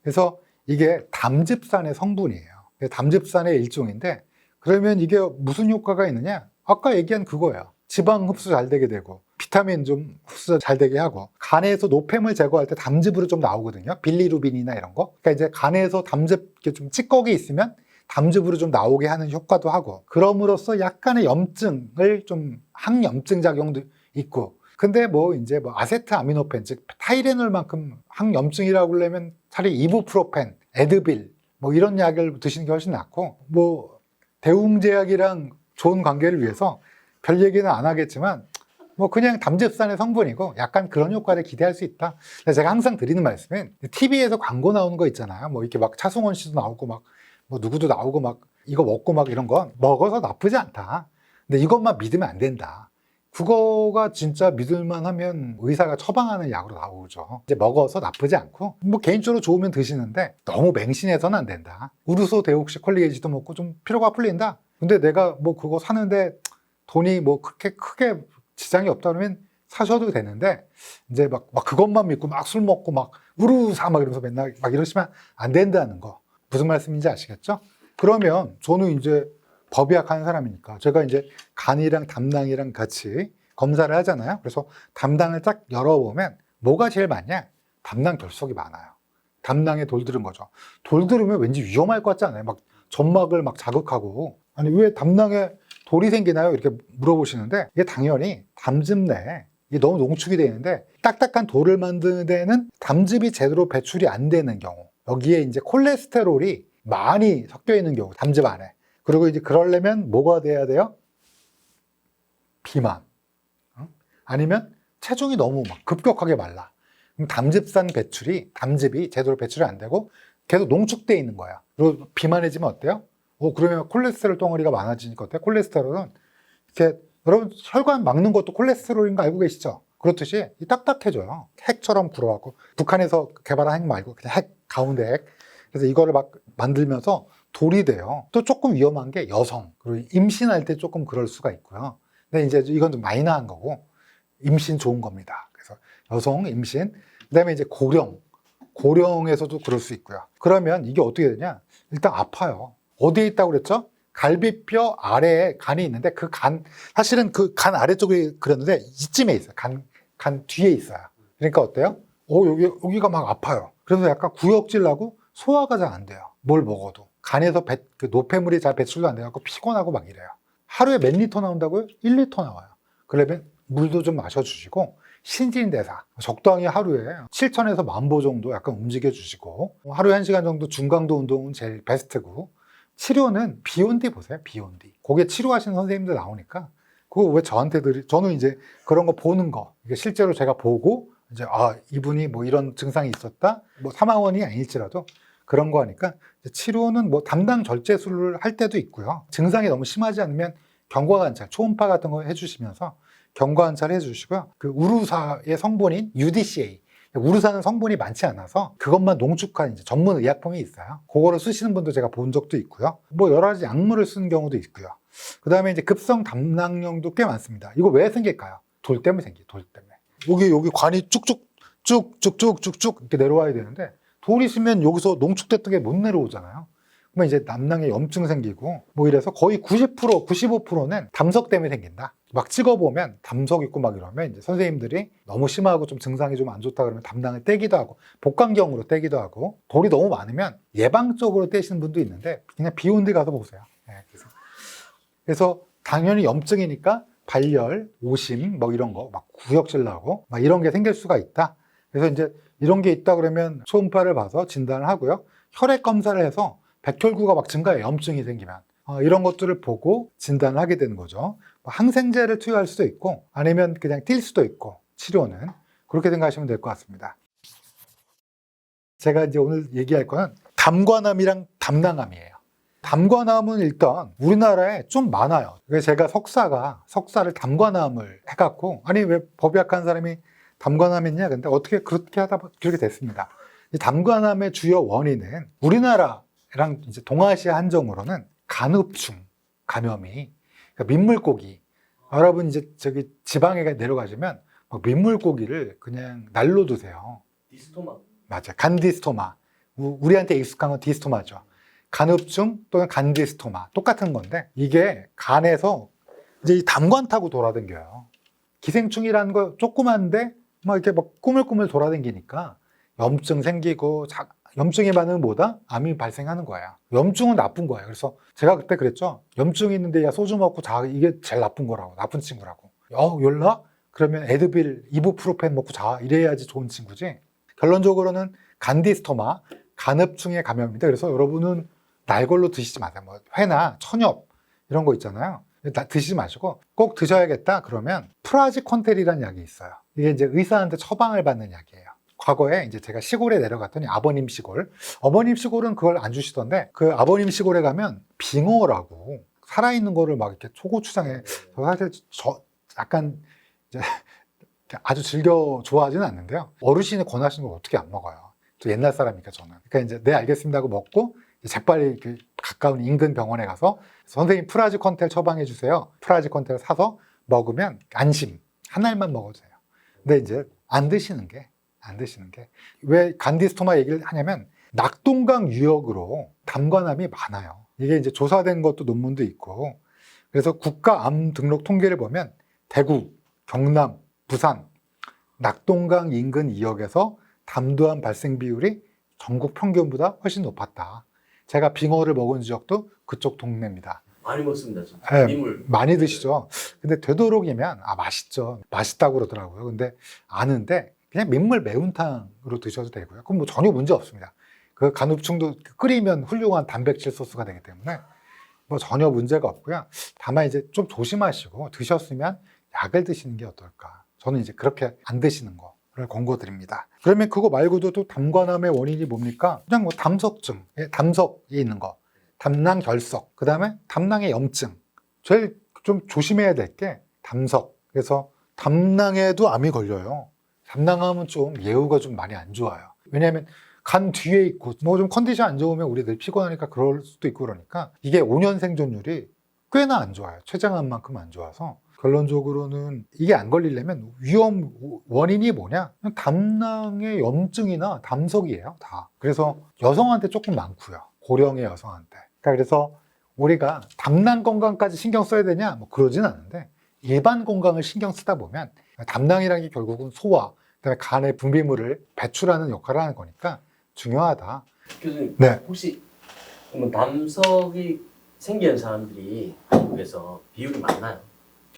그래서 이게 담즙산의 성분이에요. 담즙산의 일종인데 그러면 이게 무슨 효과가 있느냐? 아까 얘기한 그거예요. 지방 흡수 잘 되게 되고 비타민 좀 흡수 잘 되게 하고 간에서 노폐물 제거할 때 담즙으로 좀 나오거든요. 빌리루빈이나 이런 거. 그러니까 이제 간에서 담즙 좀 찌꺼기 있으면 담즙으로 좀 나오게 하는 효과도 하고 그럼으로써 약간의 염증을 좀 항염증 작용도 있고 근데 뭐 이제 뭐 아세트아미노펜, 즉 타이레놀만큼 항염증이라고 그러면 차라리 이부프로펜, 에드빌 뭐 이런 약을 드시는 게 훨씬 낫고, 뭐 대웅제약이랑 좋은 관계를 위해서 별 얘기는 안 하겠지만 뭐 그냥 담즙산의 성분이고 약간 그런 효과를 기대할 수 있다. 그래서 제가 항상 드리는 말씀은 TV에서 광고 나오는 거 있잖아요. 뭐 이렇게 막 차승원 씨도 나오고 막 뭐 누구도 나오고 막 이거 먹고 막 이런 건 먹어서 나쁘지 않다. 근데 이것만 믿으면 안 된다. 그거가 진짜 믿을만 하면 의사가 처방하는 약으로 나오죠. 이제 먹어서 나쁘지 않고, 뭐 개인적으로 좋으면 드시는데 너무 맹신해서는 안 된다. 우르소 데옥시 콜리게지도 먹고 좀 피로가 풀린다. 근데 내가 뭐 그거 사는데 돈이 뭐 그렇게 크게 지장이 없다 그러면 사셔도 되는데, 이제 막 그것만 믿고 막 술 먹고 막 우르사 막 이러면서 맨날 막 이러시면 안 된다는 거. 무슨 말씀인지 아시겠죠? 그러면 저는 이제 법의학 하는 사람이니까 제가 이제 간이랑 담낭이랑 같이 검사를 하잖아요. 그래서 담낭을 딱 열어보면 뭐가 제일 많냐? 담낭 결석이 많아요. 담낭에 돌 들은 거죠. 돌 들으면 왠지 위험할 것 같지 않아요? 막 점막을 막 자극하고. 아니 왜 담낭에 돌이 생기나요? 이렇게 물어보시는데, 이게 당연히 담즙 내에 이게 너무 농축이 되어 있는데, 딱딱한 돌을 만드는 데는 담즙이 제대로 배출이 안 되는 경우, 여기에 이제 콜레스테롤이 많이 섞여 있는 경우, 담즙 안에. 그리고 이제 그러려면 뭐가 돼야 돼요? 비만. 아니면 체중이 너무 막 급격하게 말라. 그럼 담즙이 제대로 배출이 안 되고 계속 농축되어 있는 거야. 그리고 비만해지면 어때요? 그러면 콜레스테롤 덩어리가 많아지니까 어때요? 콜레스테롤은 이렇게, 여러분 혈관 막는 것도 콜레스테롤인 거 알고 계시죠? 그렇듯이 딱딱해져요. 핵처럼 불어갖고, 북한에서 개발한 핵 말고 그냥 핵, 가운데 핵. 그래서 이거를 막 만들면서 돌이 돼요. 또 조금 위험한 게 여성, 그리고 임신할 때 조금 그럴 수가 있고요. 근데 이제 이건 좀 마이너한 거고, 임신 좋은 겁니다. 그래서 여성, 임신, 그다음에 이제 고령에서도 그럴 수 있고요. 그러면 이게 어떻게 되냐? 일단 아파요. 어디에 있다고 그랬죠? 갈비뼈 아래에 간이 있는데, 그 간, 사실은 그 간 아래쪽에 그렸는데 이쯤에 있어요. 간 뒤에 있어요. 그러니까 어때요? 여기가 막 아파요. 그래서 약간 구역질 나고 소화가 잘 안 돼요. 뭘 먹어도. 간에서 그 노폐물이 잘 배출도 안 돼갖고 피곤하고 막 이래요. 하루에 몇 리터 나온다고요? 1리터 나와요. 그러면 물도 좀 마셔주시고, 신진대사 적당히 하루에 7,000에서 10,000보 정도 약간 움직여주시고, 하루에 1시간 정도 중강도 운동은 제일 베스트고, 치료는 비욘디 보세요. 비욘디. 거기에 치료하시는 선생님들 나오니까 그거 왜 저는 이제 그런 거 보는 거, 이게 실제로 제가 보고 이제 이분이 뭐 이런 증상이 있었다, 뭐 사망원이 아닐지라도 그런 거 하니까, 치료는 뭐 담당 절제술을 할 때도 있고요. 증상이 너무 심하지 않으면 경과관찰, 초음파 같은 거 해주시면서 경과관찰 해주시고요. 그 우루사의 성분인 UDCA, 우루사는 성분이 많지 않아서 그것만 농축한 이제 전문 의약품이 있어요. 그거를 쓰시는 분도 제가 본 적도 있고요. 뭐 여러 가지 약물을 쓰는 경우도 있고요. 그 다음에 이제 급성 담낭염도 꽤 많습니다. 이거 왜 생길까요? 돌 때문에 생겨요. 돌 때문에. 여기 관이 쭉쭉 이렇게 내려와야 되는데, 돌이 있으면 여기서 농축됐던 게 못 내려오잖아요. 그러면 이제 남낭에 염증 생기고 뭐 이래서 거의 90%, 95%는 담석 때문에 생긴다. 막 찍어보면 담석 있고 막 이러면 이제 선생님들이 너무 심하고 좀 증상이 좀 안 좋다 그러면 담낭을 떼기도 하고, 복강경으로 떼기도 하고, 돌이 너무 많으면 예방적으로 떼시는 분도 있는데 그냥 비온디 가서 보세요. 네, 그래서 당연히 염증이니까 발열, 오심 뭐 이런 거 막 구역질 나고 막 이런 게 생길 수가 있다. 그래서 이제 이런 게 있다 그러면 초음파를 봐서 진단을 하고요. 혈액 검사를 해서 백혈구가 막 증가해요. 염증이 생기면. 이런 것들을 보고 진단을 하게 되는 거죠. 항생제를 투여할 수도 있고, 아니면 그냥 뛸 수도 있고, 치료는. 그렇게 생각하시면 될 것 같습니다. 제가 이제 오늘 얘기할 거는 담관암이랑 담낭암이에요. 담관암은 일단 우리나라에 좀 많아요. 그래서 제가 석사를 담관암을 해갖고, 아니 왜 법의학하는 사람이 담관암 했냐? 근데 어떻게 그렇게 하다 그렇게 됐습니다. 이 담관암의 주요 원인은 우리나라랑 이제 동아시아 한정으로는 간흡충 감염이, 그러니까 민물고기. 여러분 이제 저기 지방에 내려가시면 막 민물고기를 그냥 날로 드세요. 디스토마. 맞아, 간디스토마. 우리한테 익숙한 건 디스토마죠. 간흡충 또는 간디스토마 똑같은 건데, 이게 간에서 이제 이 담관 타고 돌아다녀요. 기생충이라는 거 조그만데 막 이렇게 막 꾸물꾸물 돌아다니니까 염증 생기고, 염증이 많으면 뭐다? 암이 발생하는 거야. 염증은 나쁜 거예요. 그래서 제가 그때 그랬죠. 염증이 있는데 야 소주 먹고 자, 이게 제일 나쁜 거라고, 나쁜 친구라고. 연락? 그러면 에드빌, 이부프로펜 먹고 자. 이래야지 좋은 친구지. 결론적으로는 간디스토마, 간흡충의 감염입니다. 그래서 여러분은 날걸로 드시지 마세요. 뭐 회나 천엽 이런 거 있잖아요. 드시지 마시고 꼭 드셔야겠다 그러면 프라지콘텔이라는 약이 있어요. 이게 이제 의사한테 처방을 받는 약이에요. 과거에 이제 제가 시골에 내려갔더니 아버님 시골, 어머님 시골은 그걸 안 주시던데 그 아버님 시골에 가면 빙어라고 살아있는 거를 막 이렇게 초고추장에 사실 약간 이제 아주 즐겨 좋아하지는 않는데요. 어르신이 권하시는 걸 어떻게 안 먹어요? 또 옛날 사람이니까 저는. 그러니까 이제 네 알겠습니다 하고 먹고 재빨리 그 가까운 인근 병원에 가서 선생님 프라지콘텔 처방해 주세요. 프라지콘텔 사서 먹으면 안심. 한 알만 먹어도 돼요. 근데 이제 안 드시는 게 왜 간디스토마 얘기를 하냐면 낙동강 유역으로 담관암이 많아요. 이게 이제 조사된 것도 논문도 있고 그래서 국가암 등록 통계를 보면 대구, 경남, 부산, 낙동강 인근 이역에서 담도암 발생 비율이 전국 평균보다 훨씬 높았다. 제가 빙어를 먹은 지역도 그쪽 동네입니다. 많이 먹습니다, 진짜. 네, 민물. 많이 드시죠. 근데 되도록이면 맛있죠. 맛있다고 그러더라고요. 근데 아는데 그냥 민물 매운탕으로 드셔도 되고요. 그럼 뭐 전혀 문제 없습니다. 그 간흡충도 끓이면 훌륭한 단백질 소스가 되기 때문에 뭐 전혀 문제가 없고요. 다만 이제 좀 조심하시고 드셨으면 약을 드시는 게 어떨까. 저는 이제 그렇게 안 드시는 거를 권고드립니다. 그러면 그거 말고도 또 담관암의 원인이 뭡니까? 그냥 뭐 담석증, 담석이 있는 거, 담낭 결석, 그 다음에 담낭의 염증. 제일 좀 조심해야 될 게 담석. 그래서 담낭에도 암이 걸려요. 담낭암은 좀 예후가 좀 많이 안 좋아요. 왜냐하면 간 뒤에 있고 뭐 좀 컨디션 안 좋으면 우리 늘 피곤하니까 그럴 수도 있고 그러니까 이게 5년 생존율이 꽤나 안 좋아요. 췌장암만큼 안 좋아서 결론적으로는 이게 안 걸리려면 위험 원인이 뭐냐? 그냥 담낭의 염증이나 담석이에요, 다. 그래서 여성한테 조금 많고요. 고령의 여성한테. 그러니까 그래서 우리가 담낭 건강까지 신경 써야 되냐? 뭐 그러진 않은데 일반 건강을 신경 쓰다 보면 담낭이라는 게 결국은 소화, 그다음에 간의 분비물을 배출하는 역할을 하는 거니까 중요하다. 교수님, 네. 혹시 그러면 담석이 생기는 사람들이 한국에서 비율이 많나요?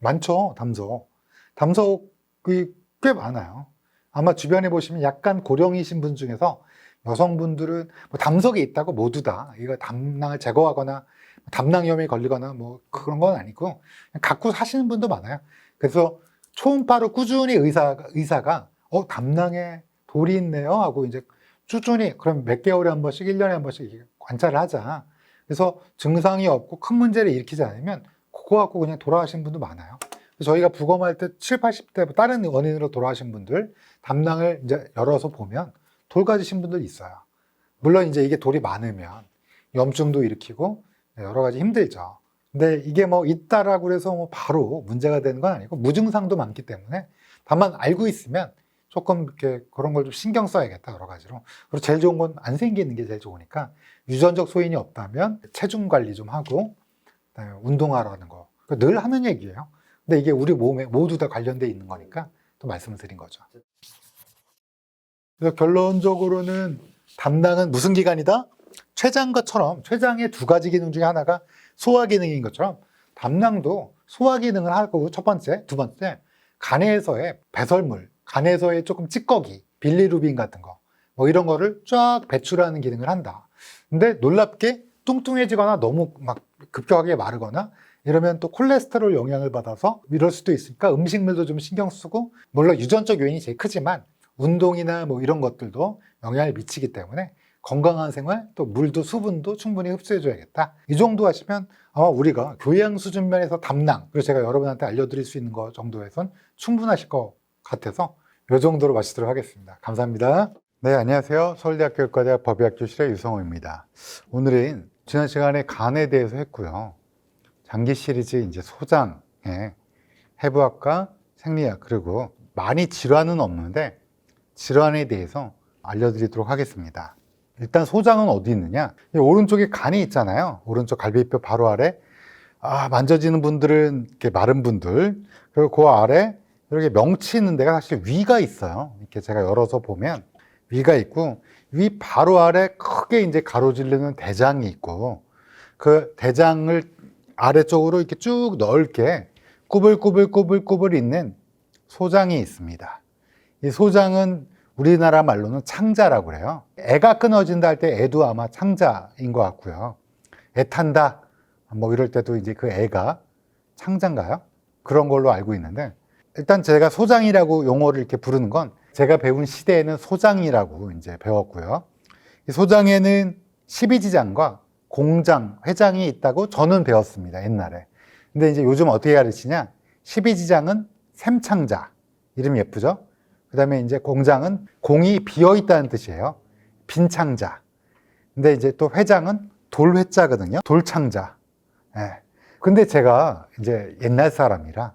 많죠, 담석. 담석이 꽤 많아요. 아마 주변에 보시면 약간 고령이신 분 중에서 여성분들은 뭐 담석이 있다고 모두 다 이거 담낭을 제거하거나 담낭염에 걸리거나 뭐 그런 건 아니고 그냥 갖고 사시는 분도 많아요. 그래서 초음파로 꾸준히 의사가 담낭에 돌이 있네요 하고 이제 꾸준히 그럼 몇 개월에 한 번씩 1년에 한 번씩 관찰을 하자. 그래서 증상이 없고 큰 문제를 일으키지 않으면 그거 갖고 그냥 돌아가신 분도 많아요. 저희가 부검할 때 7, 80대 다른 원인으로 돌아가신 분들 담낭을 이제 열어서 보면 돌 가지신 분들 있어요. 물론 이제 이게 돌이 많으면 염증도 일으키고 여러 가지 힘들죠. 근데 이게 뭐 있다라고 해서 뭐 바로 문제가 되는 건 아니고 무증상도 많기 때문에 다만 알고 있으면 조금 이렇게 그런 걸 좀 신경 써야겠다 여러 가지로. 그리고 제일 좋은 건 안 생기는 게 제일 좋으니까 유전적 소인이 없다면 체중 관리 좀 하고 그다음에 운동하라는 거 늘 하는 얘기예요. 근데 이게 우리 몸에 모두 다 관련돼 있는 거니까 또 말씀을 드린 거죠. 그래서 결론적으로는 담낭은 무슨 기관이다? 췌장과처럼 췌장의 두 가지 기능 중에 하나가 소화 기능인 것처럼 담낭도 소화 기능을 하고 첫 번째, 두 번째 간에서의 배설물, 간에서의 조금 찌꺼기, 빌리루빈 같은 거 뭐 이런 거를 쫙 배출하는 기능을 한다. 근데 놀랍게 뚱뚱해지거나 너무 막 급격하게 마르거나 이러면 또 콜레스테롤 영향을 받아서 이럴 수도 있으니까 음식물도 좀 신경 쓰고 물론 유전적 요인이 제일 크지만 운동이나 뭐 이런 것들도 영향을 미치기 때문에 건강한 생활, 또 물도 수분도 충분히 흡수해줘야겠다. 이 정도 하시면 아마 우리가 교양 수준 면에서 담낭, 그리고 제가 여러분한테 알려드릴 수 있는 것 정도에선 충분하실 것 같아서 이 정도로 마치도록 하겠습니다. 감사합니다. 네, 안녕하세요. 서울대학교 의과대학 법의학교실의 유성호입니다. 오늘은 지난 시간에 간에 대해서 했고요. 장기 시리즈 이제 소장의 해부학과 생리학 그리고 많이 질환은 없는데 질환에 대해서 알려드리도록 하겠습니다. 일단 소장은 어디 있느냐? 오른쪽에 간이 있잖아요. 오른쪽 갈비뼈 바로 아래. 만져지는 분들은 이렇게 마른 분들. 그리고 그 아래 이렇게 명치 있는 데가 사실 위가 있어요. 이렇게 제가 열어서 보면 위가 있고 위 바로 아래 크게 이제 가로지르는 대장이 있고 그 대장을 아래쪽으로 이렇게 쭉 넓게 꾸불꾸불 있는 소장이 있습니다. 이 소장은 우리나라 말로는 창자라고 그래요. 애가 끊어진다 할 때 애도 아마 창자인 것 같고요. 애 탄다 뭐 이럴 때도 이제 그 애가 창자인가요? 그런 걸로 알고 있는데, 일단 제가 소장이라고 용어를 이렇게 부르는 건 제가 배운 시대에는 소장이라고 이제 배웠고요. 이 소장에는 12지장과 공장, 회장이 있다고 저는 배웠습니다, 옛날에. 근데 이제 요즘 어떻게 가르치냐? 12지장은 샘창자, 이름 예쁘죠? 그 다음에 이제 공장은 공이 비어 있다는 뜻이에요. 빈창자. 근데 이제 또 회장은 돌회자거든요. 돌창자. 예. 근데 제가 이제 옛날 사람이라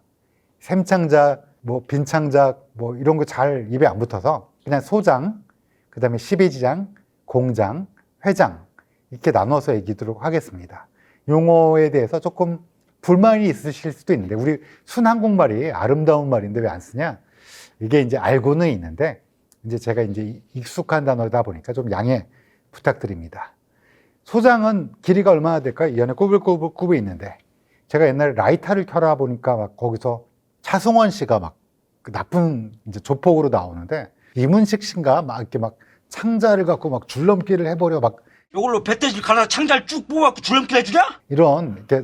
샘창자, 뭐 빈창자, 뭐 이런 거 잘 입에 안 붙어서 그냥 소장, 그 다음에 12지장, 공장, 회장 이렇게 나눠서 얘기하도록 하겠습니다. 용어에 대해서 조금 불만이 있으실 수도 있는데, 우리 순한국말이 아름다운 말인데 왜 안 쓰냐? 이게 이제 알고는 있는데 이제 제가 이제 익숙한 단어다 보니까 좀 양해 부탁드립니다. 소장은 길이가 얼마나 될까요? 이 안에 꾸불꾸불 있는데, 제가 옛날에 라이터를 켜라 보니까 막 거기서 차승원 씨가 막 그 나쁜 이제 조폭으로 나오는데, 이문식 씨인가 막 이렇게 막 창자를 갖고 막 줄넘기를 해버려 막 이걸로 배때지를 갈아 창자를 쭉 뽑아갖고 줄넘기 해주냐? 이런 이렇게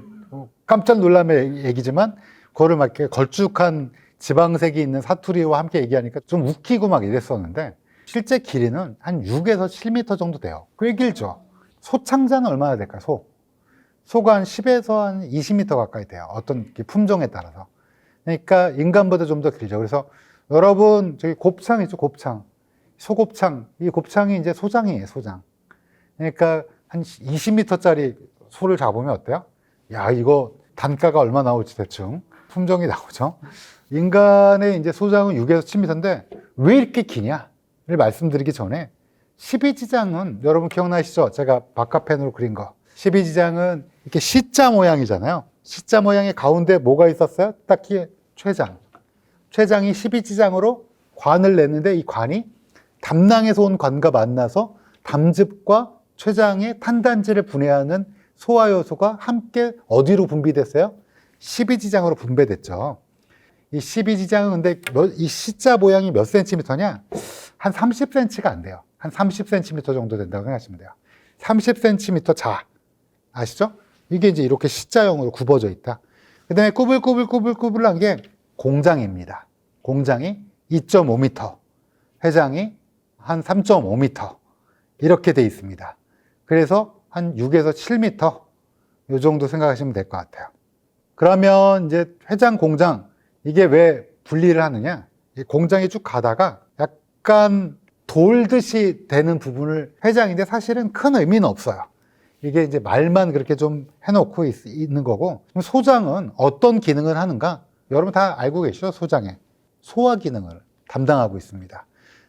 깜짝 놀람의 얘기지만 그거를 막 이렇게 걸쭉한 지방색이 있는 사투리와 함께 얘기하니까 좀 웃기고 막 이랬었는데, 실제 길이는 한 6에서 7m 정도 돼요. 꽤 길죠. 소창자는 얼마나 될까요? 소가 한 10에서 한 20m 가까이 돼요. 어떤 품종에 따라서. 그러니까 인간보다 좀 더 길죠. 그래서 여러분, 저기 곱창 있죠, 곱창. 소곱창. 이 곱창이 이제 소장이에요, 소장. 그러니까 한 20m짜리 소를 잡으면 어때요? 야, 이거 단가가 얼마 나올지 대충 품종이 나오죠. 인간의 이제 소장은 6에서 7m인데 왜 이렇게 기냐를 말씀드리기 전에, 12지장은 여러분 기억나시죠? 제가 바카펜으로 그린 거. 12지장은 이렇게 C자 모양이잖아요. C자 모양의 가운데 뭐가 있었어요? 딱히 췌장. 췌장이 12지장으로 관을 냈는데, 이 관이 담낭에서 온 관과 만나서 담즙과 췌장의 탄단지를 분해하는 소화효소가 함께 어디로 분비됐어요? 12지장으로 분배됐죠. 이 12지장은 근데 이 C자 모양이 몇 센티미터냐? 한 30cm가 안 돼요. 한 30cm 정도 된다고 생각하시면 돼요. 30cm 자. 아시죠? 이게 이제 이렇게 C자형으로 굽어져 있다. 그 다음에 꾸불꾸불한 게 공장입니다. 공장이 2.5m, 회장이 한 3.5m 이렇게 돼 있습니다. 그래서 한 6에서 7m 이 정도 생각하시면 될 것 같아요. 그러면 이제 회장, 공장 이게 왜 분리를 하느냐? 이 공장이 쭉 가다가 약간 돌듯이 되는 부분을 회장인데 사실은 큰 의미는 없어요. 이게 이제 말만 그렇게 좀 해놓고 있는 거고, 소장은 어떤 기능을 하는가? 여러분 다 알고 계시죠? 소장의 소화 기능을 담당하고 있습니다.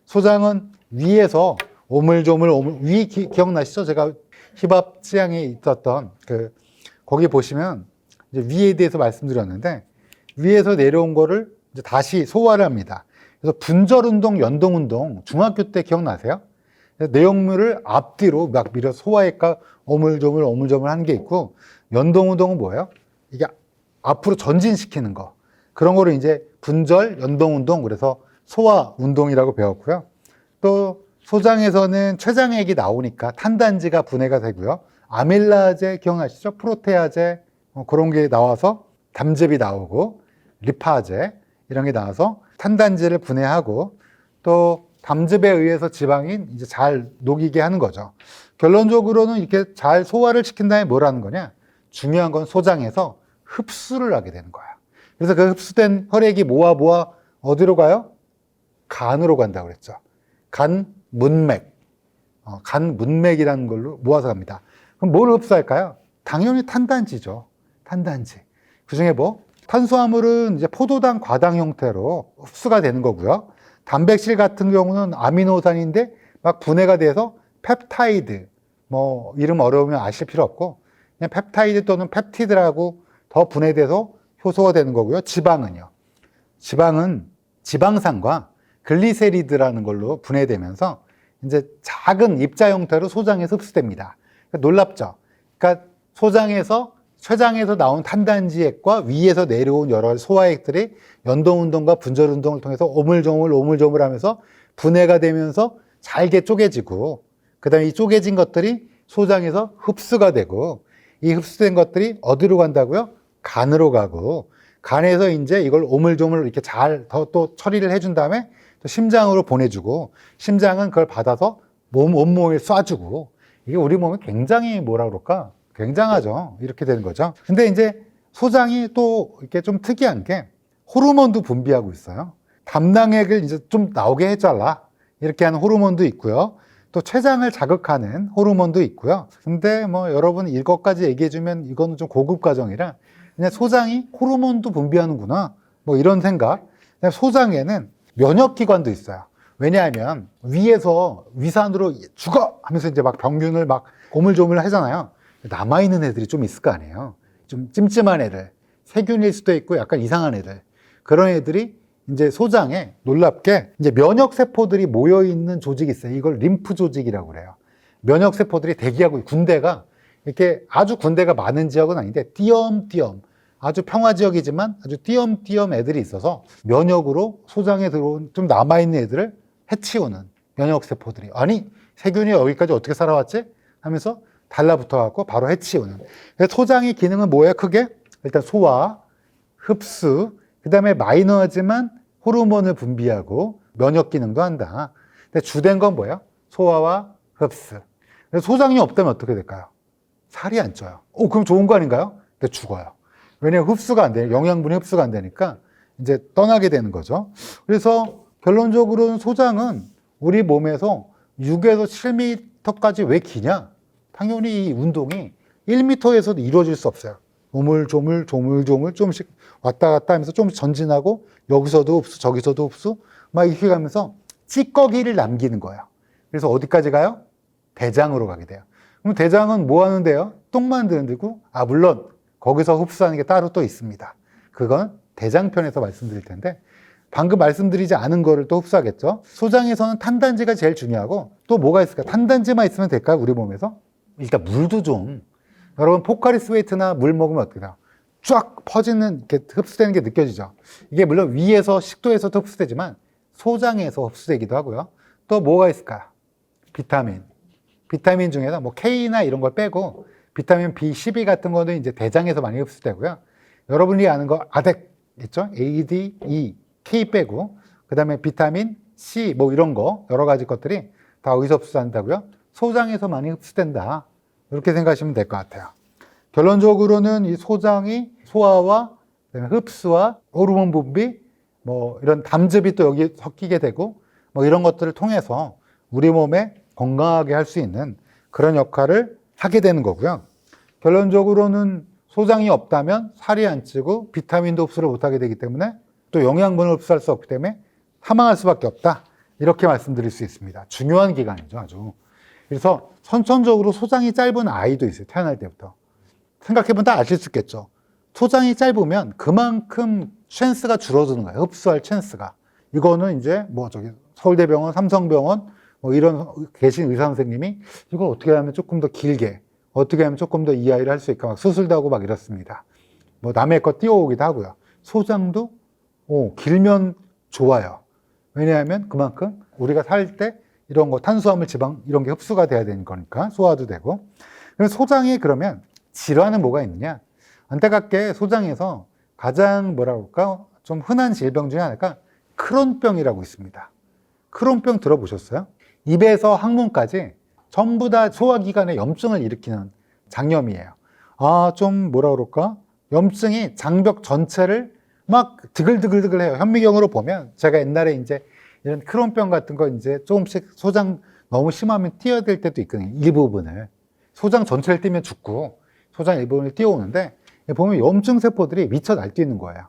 소장은 위에서 오물조물 위 기억나시죠? 제가 힙합 지향에 있었던 거기 보시면 이제 위에 대해서 말씀드렸는데, 위에서 내려온 거를 이제 다시 소화를 합니다. 그래서 분절운동, 연동운동 중학교 때 기억나세요? 내용물을 앞뒤로 막 밀어 소화했까 오물조물 하는 게 있고, 연동운동은 뭐예요? 이게 앞으로 전진시키는 거. 그런 거를 이제 분절, 연동운동, 그래서 소화운동이라고 배웠고요. 또 소장에서는 췌장액이 나오니까 탄단지가 분해가 되고요. 아밀라제 기억나시죠? 프로테아제 그런 게 나와서 담즙이 나오고, 리파제 이런 게 나와서 탄단지를 분해하고, 또 담즙에 의해서 지방이 이제 잘 녹이게 하는 거죠. 결론적으로는 이렇게 잘 소화를 시킨 다음에 뭘 하는 거냐? 중요한 건 소장에서 흡수를 하게 되는 거예요. 그래서 그 흡수된 혈액이 모아 어디로 가요? 간으로 간다고 그랬죠. 간 문맥. 간 문맥이라는 걸로 모아서 갑니다. 그럼 뭘 흡수할까요? 당연히 탄단지죠. 탄단지. 그 중에 뭐? 탄수화물은 이제 포도당, 과당 형태로 흡수가 되는 거고요. 단백질 같은 경우는 아미노산인데 막 분해가 돼서 펩타이드, 뭐 이름 어려우면 아실 필요 없고 그냥 펩타이드 또는 펩티드라고 더 분해돼서 효소가 되는 거고요. 지방은요. 지방은 지방산과 글리세리드라는 걸로 분해되면서 이제 작은 입자 형태로 소장에서 흡수됩니다. 그러니까 놀랍죠. 그러니까 소장에서 췌장에서 나온 탄단지액과 위에서 내려온 여러 소화액들이 연동운동과 분절운동을 통해서 오물조물 하면서 분해가 되면서 잘게 쪼개지고, 그 다음에 이 쪼개진 것들이 소장에서 흡수가 되고, 이 흡수된 것들이 어디로 간다고요? 간으로 가고, 간에서 이제 이걸 오물조물 이렇게 잘 또 처리를 해준 다음에 또 심장으로 보내주고, 심장은 그걸 받아서 온몸에 쏴주고, 이게 우리 몸에 굉장히 뭐라 그럴까? 굉장하죠. 이렇게 되는 거죠. 근데 이제 소장이 또 이렇게 좀 특이한 게 호르몬도 분비하고 있어요. 담낭액을 이제 좀 나오게 해달라. 이렇게 하는 호르몬도 있고요. 또 췌장을 자극하는 호르몬도 있고요. 근데 뭐 여러분 이것까지 얘기해주면 이거는 좀 고급 과정이라 그냥 소장이 호르몬도 분비하는구나. 뭐 이런 생각. 소장에는 면역기관도 있어요. 왜냐하면 위에서 위산으로 죽어! 하면서 이제 막 병균을 막 오물조물 하잖아요. 남아있는 애들이 좀 있을 거 아니에요. 좀 찜찜한 애들. 세균일 수도 있고 약간 이상한 애들. 그런 애들이 이제 소장에 놀랍게 이제 면역세포들이 모여있는 조직이 있어요. 이걸 림프 조직이라고 그래요. 면역세포들이 대기하고, 군대가 이렇게 아주 군대가 많은 지역은 아닌데 띄엄띄엄 아주 평화 지역이지만 아주 띄엄띄엄 애들이 있어서 면역으로 소장에 들어온 좀 남아있는 애들을 해치우는 면역세포들이, 아니 세균이 여기까지 어떻게 살아왔지? 하면서 달라붙어 갖고 바로 해치우는. 그래서 소장의 기능은 뭐예요? 크게 일단 소화, 흡수, 그 다음에 마이너하지만 호르몬을 분비하고 면역 기능도 한다. 근데 주된 건 뭐예요? 소화와 흡수. 그래서 소장이 없다면 어떻게 될까요? 살이 안 쪄요. 그럼 좋은 거 아닌가요? 근데 죽어요. 왜냐하면 흡수가 안 돼요. 영양분이 흡수가 안 되니까 이제 떠나게 되는 거죠. 그래서 결론적으로는 소장은 우리 몸에서 6에서 7m까지 왜 기냐? 당연히 이 운동이 1m에서도 이루어질 수 없어요. 조물조물 조금씩 왔다 갔다 하면서 좀 전진하고 여기서도 흡수 저기서도 흡수 막 이렇게 가면서 찌꺼기를 남기는 거예요. 그래서 어디까지 가요? 대장으로 가게 돼요. 그럼 대장은 뭐 하는데요? 똥 만드는 데고, 물론 거기서 흡수하는 게 따로 또 있습니다. 그건 대장편에서 말씀드릴 텐데 방금 말씀드리지 않은 거를 또 흡수하겠죠. 소장에서는 탄단지가 제일 중요하고 또 뭐가 있을까? 탄단지만 있으면 될까요? 우리 몸에서? 일단 물도 좀, 여러분 포카리 스웨이트나 물 먹으면 어떻게 돼요? 쫙 퍼지는, 이렇게 흡수되는 게 느껴지죠. 이게 물론 위에서 식도에서도 흡수되지만 소장에서 흡수되기도 하고요. 또 뭐가 있을까요? 비타민 중에서 뭐 K나 이런 걸 빼고 비타민 B12 같은 거는 이제 대장에서 많이 흡수되고요. 여러분이 아는 거 아덱 있죠? A, D, E, K 빼고, 그 다음에 비타민 C 뭐 이런 거 여러 가지 것들이 다 어디서 흡수한다고요? 소장에서 많이 흡수된다. 이렇게 생각하시면 될 것 같아요. 결론적으로는 이 소장이 소화와 흡수와 호르몬 분비, 뭐 이런 담즙이 또 여기 섞이게 되고 뭐 이런 것들을 통해서 우리 몸에 건강하게 할 수 있는 그런 역할을 하게 되는 거고요. 결론적으로는 소장이 없다면 살이 안 찌고 비타민도 흡수를 못하게 되기 때문에 또 영양분을 흡수할 수 없기 때문에 사망할 수밖에 없다. 이렇게 말씀드릴 수 있습니다. 중요한 기간이죠, 아주. 그래서 선천적으로 소장이 짧은 아이도 있어요, 태어날 때부터. 생각해보면 다 아실 수 있겠죠. 소장이 짧으면 그만큼 찬스가 줄어드는 거예요, 흡수할 찬스가. 이거는 이제 뭐 저기 서울대병원, 삼성병원 뭐 이런 계신 의사 선생님이 이걸 어떻게 하면 조금 더 길게, 어떻게 하면 조금 더 이 아이를 할 수 있을까 막 수술도 하고 막 이렇습니다. 뭐 남의 거 띄워오기도 하고요. 소장도 길면 좋아요. 왜냐하면 그만큼 우리가 살 때 이런 거 탄수화물, 지방 이런 게 흡수가 돼야 되는 거니까 소화도 되고. 그래서 소장이 그러면 질환은 뭐가 있느냐? 안타깝게 소장에서 가장 뭐라 그럴까? 좀 흔한 질병 중에 하나가 크론병이라고 있습니다. 크론병 들어보셨어요? 입에서 항문까지 전부 다 소화기관에 염증을 일으키는 장염이에요. 좀 뭐라 그럴까? 염증이 장벽 전체를 막 드글드글드글 해요. 현미경으로 보면 제가 옛날에 이제 이런 크론병 같은 거 이제 조금씩 소장 너무 심하면 띄어야 될 때도 있거든요. 일부분을. 소장 전체를 띄면 죽고 소장 일부분을 띄워오는데 보면 염증 세포들이 미쳐 날뛰는 거예요.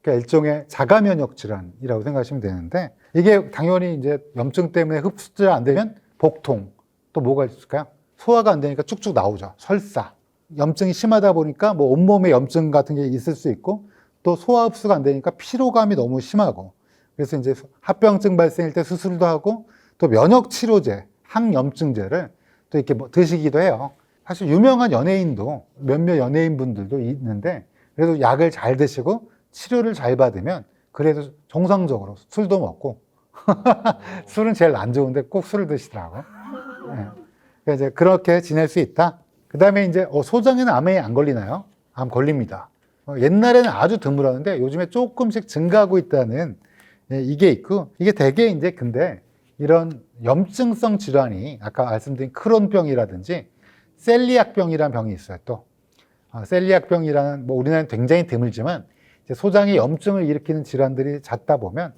그러니까 일종의 자가면역 질환이라고 생각하시면 되는데 이게 당연히 이제 염증 때문에 흡수가 안 되면 복통, 또 뭐가 있을까요? 소화가 안 되니까 쭉쭉 나오죠. 설사. 염증이 심하다 보니까 뭐 온몸에 염증 같은 게 있을 수 있고 또 소화 흡수가 안 되니까 피로감이 너무 심하고 그래서 이제 합병증 발생일 때 수술도 하고 또 면역 치료제, 항염증제를 또 이렇게 뭐 드시기도 해요. 사실 유명한 연예인도 몇몇 연예인분들도 있는데 그래도 약을 잘 드시고 치료를 잘 받으면 그래도 정상적으로 술도 먹고 술은 제일 안 좋은데 꼭 술을 드시더라고. 네. 그러니까 이제 그렇게 지낼 수 있다. 그 다음에 이제 소장에는 암에 안 걸리나요? 암 걸립니다. 옛날에는 아주 드물었는데 요즘에 조금씩 증가하고 있다는 이게 있고 이게 대개 이제 근데 이런 염증성 질환이 아까 말씀드린 크론병이라든지 셀리악병이라는 병이 있어요. 또 셀리악병이라는 뭐 우리나라는 굉장히 드물지만 이제 소장에 염증을 일으키는 질환들이 잦다 보면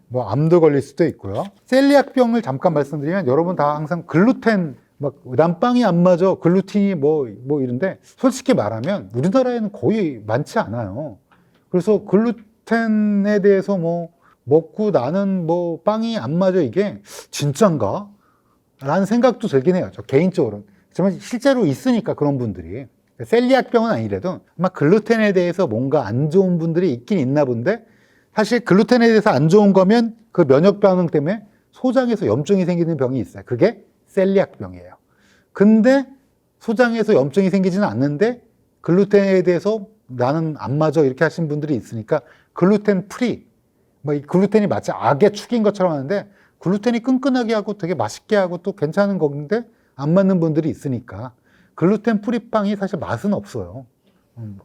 뭐 암도 걸릴 수도 있고요. 셀리악병을 잠깐 말씀드리면 여러분 다 항상 글루텐 막 난 빵이 안 맞아 글루틴이 뭐 이런데 솔직히 말하면 우리나라에는 거의 많지 않아요. 그래서 글루텐에 대해서 뭐 먹고 나는 뭐 빵이 안 맞아 이게 진짠가? 라는 생각도 들긴 해요. 저 개인적으로는. 하지만 실제로 있으니까 그런 분들이 셀리악병은 아니래도 아마 글루텐에 대해서 뭔가 안 좋은 분들이 있긴 있나 본데 사실 글루텐에 대해서 안 좋은 거면 그 면역 반응 때문에 소장에서 염증이 생기는 병이 있어요. 그게 셀리악병이에요. 근데 소장에서 염증이 생기지는 않는데 글루텐에 대해서 나는 안 맞아 이렇게 하신 분들이 있으니까 글루텐 프리 뭐 이 글루텐이 마치 악의 축인 것처럼 하는데 글루텐이 끈끈하게 하고 되게 맛있게 하고 또 괜찮은 건데 안 맞는 분들이 있으니까 글루텐 프리 빵이 사실 맛은 없어요.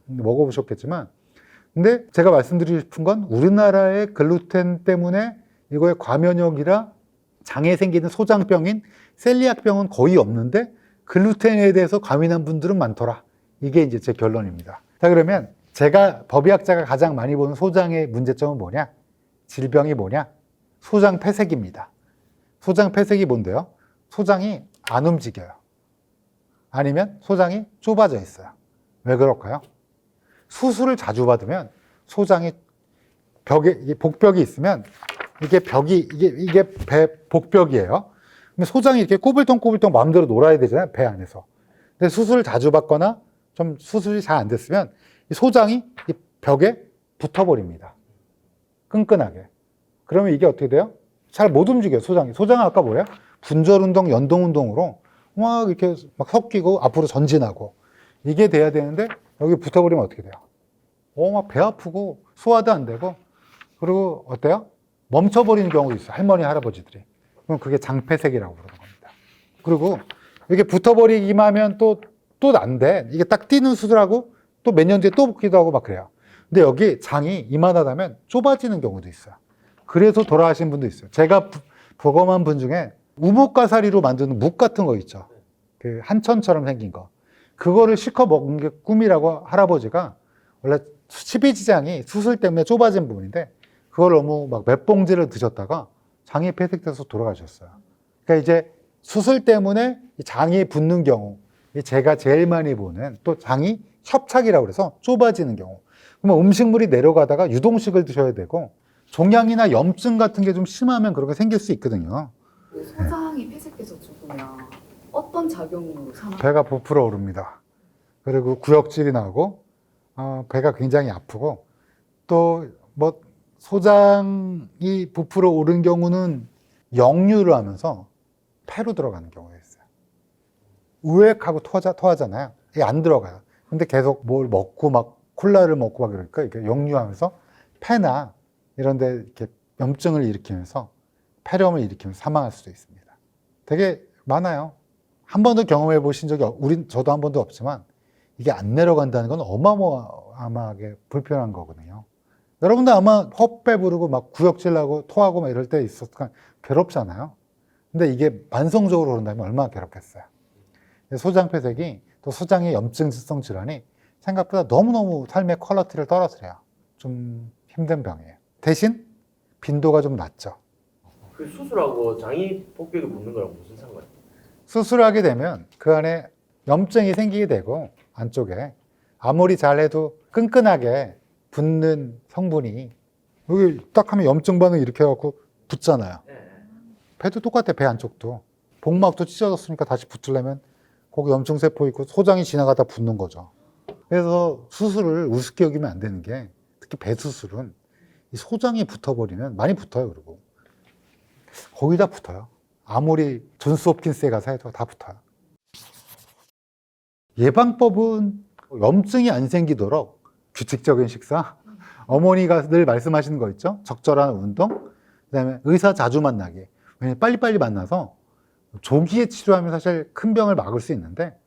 먹어보셨겠지만 근데 제가 말씀드리고 싶은 건 우리나라의 글루텐 때문에 이거의 과면역이라 장에 생기는 소장병인 셀리악병은 거의 없는데 글루텐에 대해서 과민한 분들은 많더라. 이게 이제 제 결론입니다. 자, 그러면 제가 법의학자가 가장 많이 보는 소장의 문제점은 뭐냐? 질병이 뭐냐? 소장 폐색입니다. 소장 폐색이 뭔데요? 소장이 안 움직여요. 아니면 소장이 좁아져 있어요. 왜 그럴까요? 수술을 자주 받으면 소장이 벽에 복벽이 있으면 이게 벽이 이게 배 복벽이에요. 근데 소장이 이렇게 꼬불통꼬불통 마음대로 놀아야 되잖아요, 배 안에서. 근데 수술을 자주 받거나 좀 수술이 잘 안 됐으면 이 소장이 이 벽에 붙어버립니다. 끈끈하게. 그러면 이게 어떻게 돼요? 잘 못 움직여요, 소장이. 소장은 아까 뭐예요? 분절운동, 연동운동으로 막 이렇게 막 섞이고 앞으로 전진하고 이게 돼야 되는데 여기 붙어버리면 어떻게 돼요? 막 배 아프고 소화도 안 되고 그리고 어때요? 멈춰버리는 경우도 있어요. 할머니, 할아버지들이. 그럼 그게 장폐색이라고 부르는 겁니다. 그리고 이게 붙어버리기만 하면 또 난데 이게 딱 뛰는 수술하고 또 몇 년 뒤에 또 붙기도 하고 막 그래요. 근데 여기 장이 이만하다면 좁아지는 경우도 있어요. 그래서 돌아가신 분도 있어요. 제가 보검한 분 중에 우뭇가사리로 만드는 묵 같은 거 있죠. 그 한천처럼 생긴 거. 그거를 실컷 먹은 게 꿈이라고 할아버지가 원래 십이지장이 수술 때문에 좁아진 부분인데 그걸 너무 막 몇 봉지를 드셨다가 장이 폐색돼서 돌아가셨어요. 그러니까 이제 수술 때문에 장이 붓는 경우, 제가 제일 많이 보는 또 장이 협착이라고 그래서 좁아지는 경우. 그러면 음식물이 내려가다가 유동식을 드셔야 되고 종양이나 염증 같은 게 좀 심하면 그렇게 생길 수 있거든요. 소장이 폐색돼서 죽으면 어떤 작용으로 배가 부풀어 오릅니다. 그리고 구역질이 나고 배가 굉장히 아프고 또 뭐 소장이 부풀어 오른 경우는 역류를 하면서 폐로 들어가는 경우가 있어요. 우액하고 토하잖아요. 이게 안 들어가요. 근데 계속 뭘 먹고 막 콜라를 먹고 막 그러니까 이게 역류하면서 폐나 이런 데 이렇게 염증을 일으키면서 폐렴을 일으키면서 사망할 수도 있습니다. 되게 많아요. 한 번도 경험해 보신 적이 저도 한 번도 없지만 이게 안 내려간다는 건 어마어마하게 불편한 거거든요. 여러분도 아마 헛배 부르고 막 구역질 나고 토하고 막 이럴 때 있었으니까 괴롭잖아요. 근데 이게 만성적으로 그런다면 얼마나 괴롭겠어요. 소장폐색이 또 소장의 염증성 질환이 생각보다 너무너무 삶의 퀄리티를 떨어뜨려요. 좀 힘든 병이에요. 대신 빈도가 좀 낮죠. 그 수술하고 장이 복벽에 붙는 거랑 무슨 상관이에요? 수술하게 되면 그 안에 염증이 생기게 되고 안쪽에 아무리 잘해도 끈끈하게 붙는 성분이 여기 딱 하면 염증 반응 이렇게 해갖고 붙잖아요. 배도 똑같아. 배 안쪽도 복막도 찢어졌으니까 다시 붙으려면 거기 염증 세포 있고 소장이 지나가다 붙는 거죠. 그래서 수술을 우습게 여기면 안 되는 게 특히 배 수술은 이 소장이 붙어버리면 많이 붙어요. 그리고 거의 다 붙어요. 아무리 존스 홉킨스에 가서 해도 다 붙어요. 예방법은 염증이 안 생기도록 규칙적인 식사, 어머니가 늘 말씀하시는 거 있죠? 적절한 운동, 그다음에 의사 자주 만나기. 왜냐면 빨리빨리 만나서 조기에 치료하면 사실 큰 병을 막을 수 있는데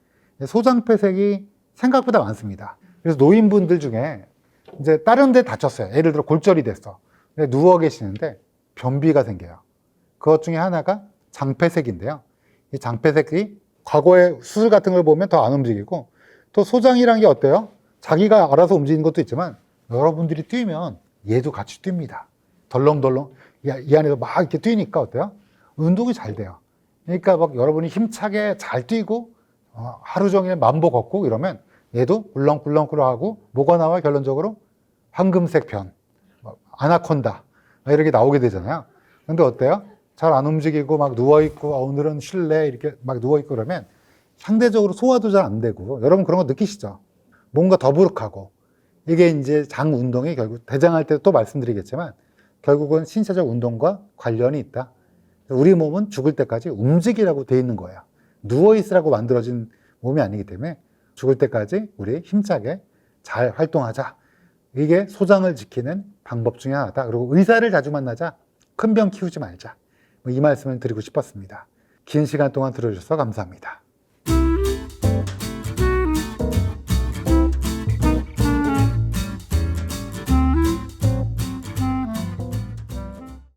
소장폐색이 생각보다 많습니다. 그래서 노인분들 중에 이제 다른 데 다쳤어요. 예를 들어 골절이 됐어. 근데 누워 계시는데 변비가 생겨요. 그것 중에 하나가 장폐색인데요. 이 장폐색이 과거에 수술 같은 걸 보면 더 안 움직이고, 또 소장이란 게 어때요? 자기가 알아서 움직이는 것도 있지만 여러분들이 뛰면 얘도 같이 뜁니다. 덜렁덜렁 이 안에서 막 이렇게 뛰니까 어때요? 운동이 잘 돼요. 그러니까 막 여러분이 힘차게 잘 뛰고 하루 종일 만보 걷고 이러면 얘도 꿀렁꿀렁꿀렁하고 뭐가 나와? 결론적으로 황금색 변, 아나콘다 이렇게 나오게 되잖아요. 근데 어때요? 잘 안 움직이고 막 누워있고 오늘은 쉴래 이렇게 막 누워있고 그러면 상대적으로 소화도 잘 안 되고, 여러분 그런 거 느끼시죠? 뭔가 더부룩하고. 이게 이제 장 운동이 결국 대장할 때 또 말씀드리겠지만 결국은 신체적 운동과 관련이 있다. 우리 몸은 죽을 때까지 움직이라고 돼 있는 거예요. 누워있으라고 만들어진 몸이 아니기 때문에 죽을 때까지 우리 힘차게 잘 활동하자. 이게 소장을 지키는 방법 중에 하나다. 그리고 의사를 자주 만나자. 큰 병 키우지 말자. 이 말씀을 드리고 싶었습니다. 긴 시간 동안 들어주셔서 감사합니다.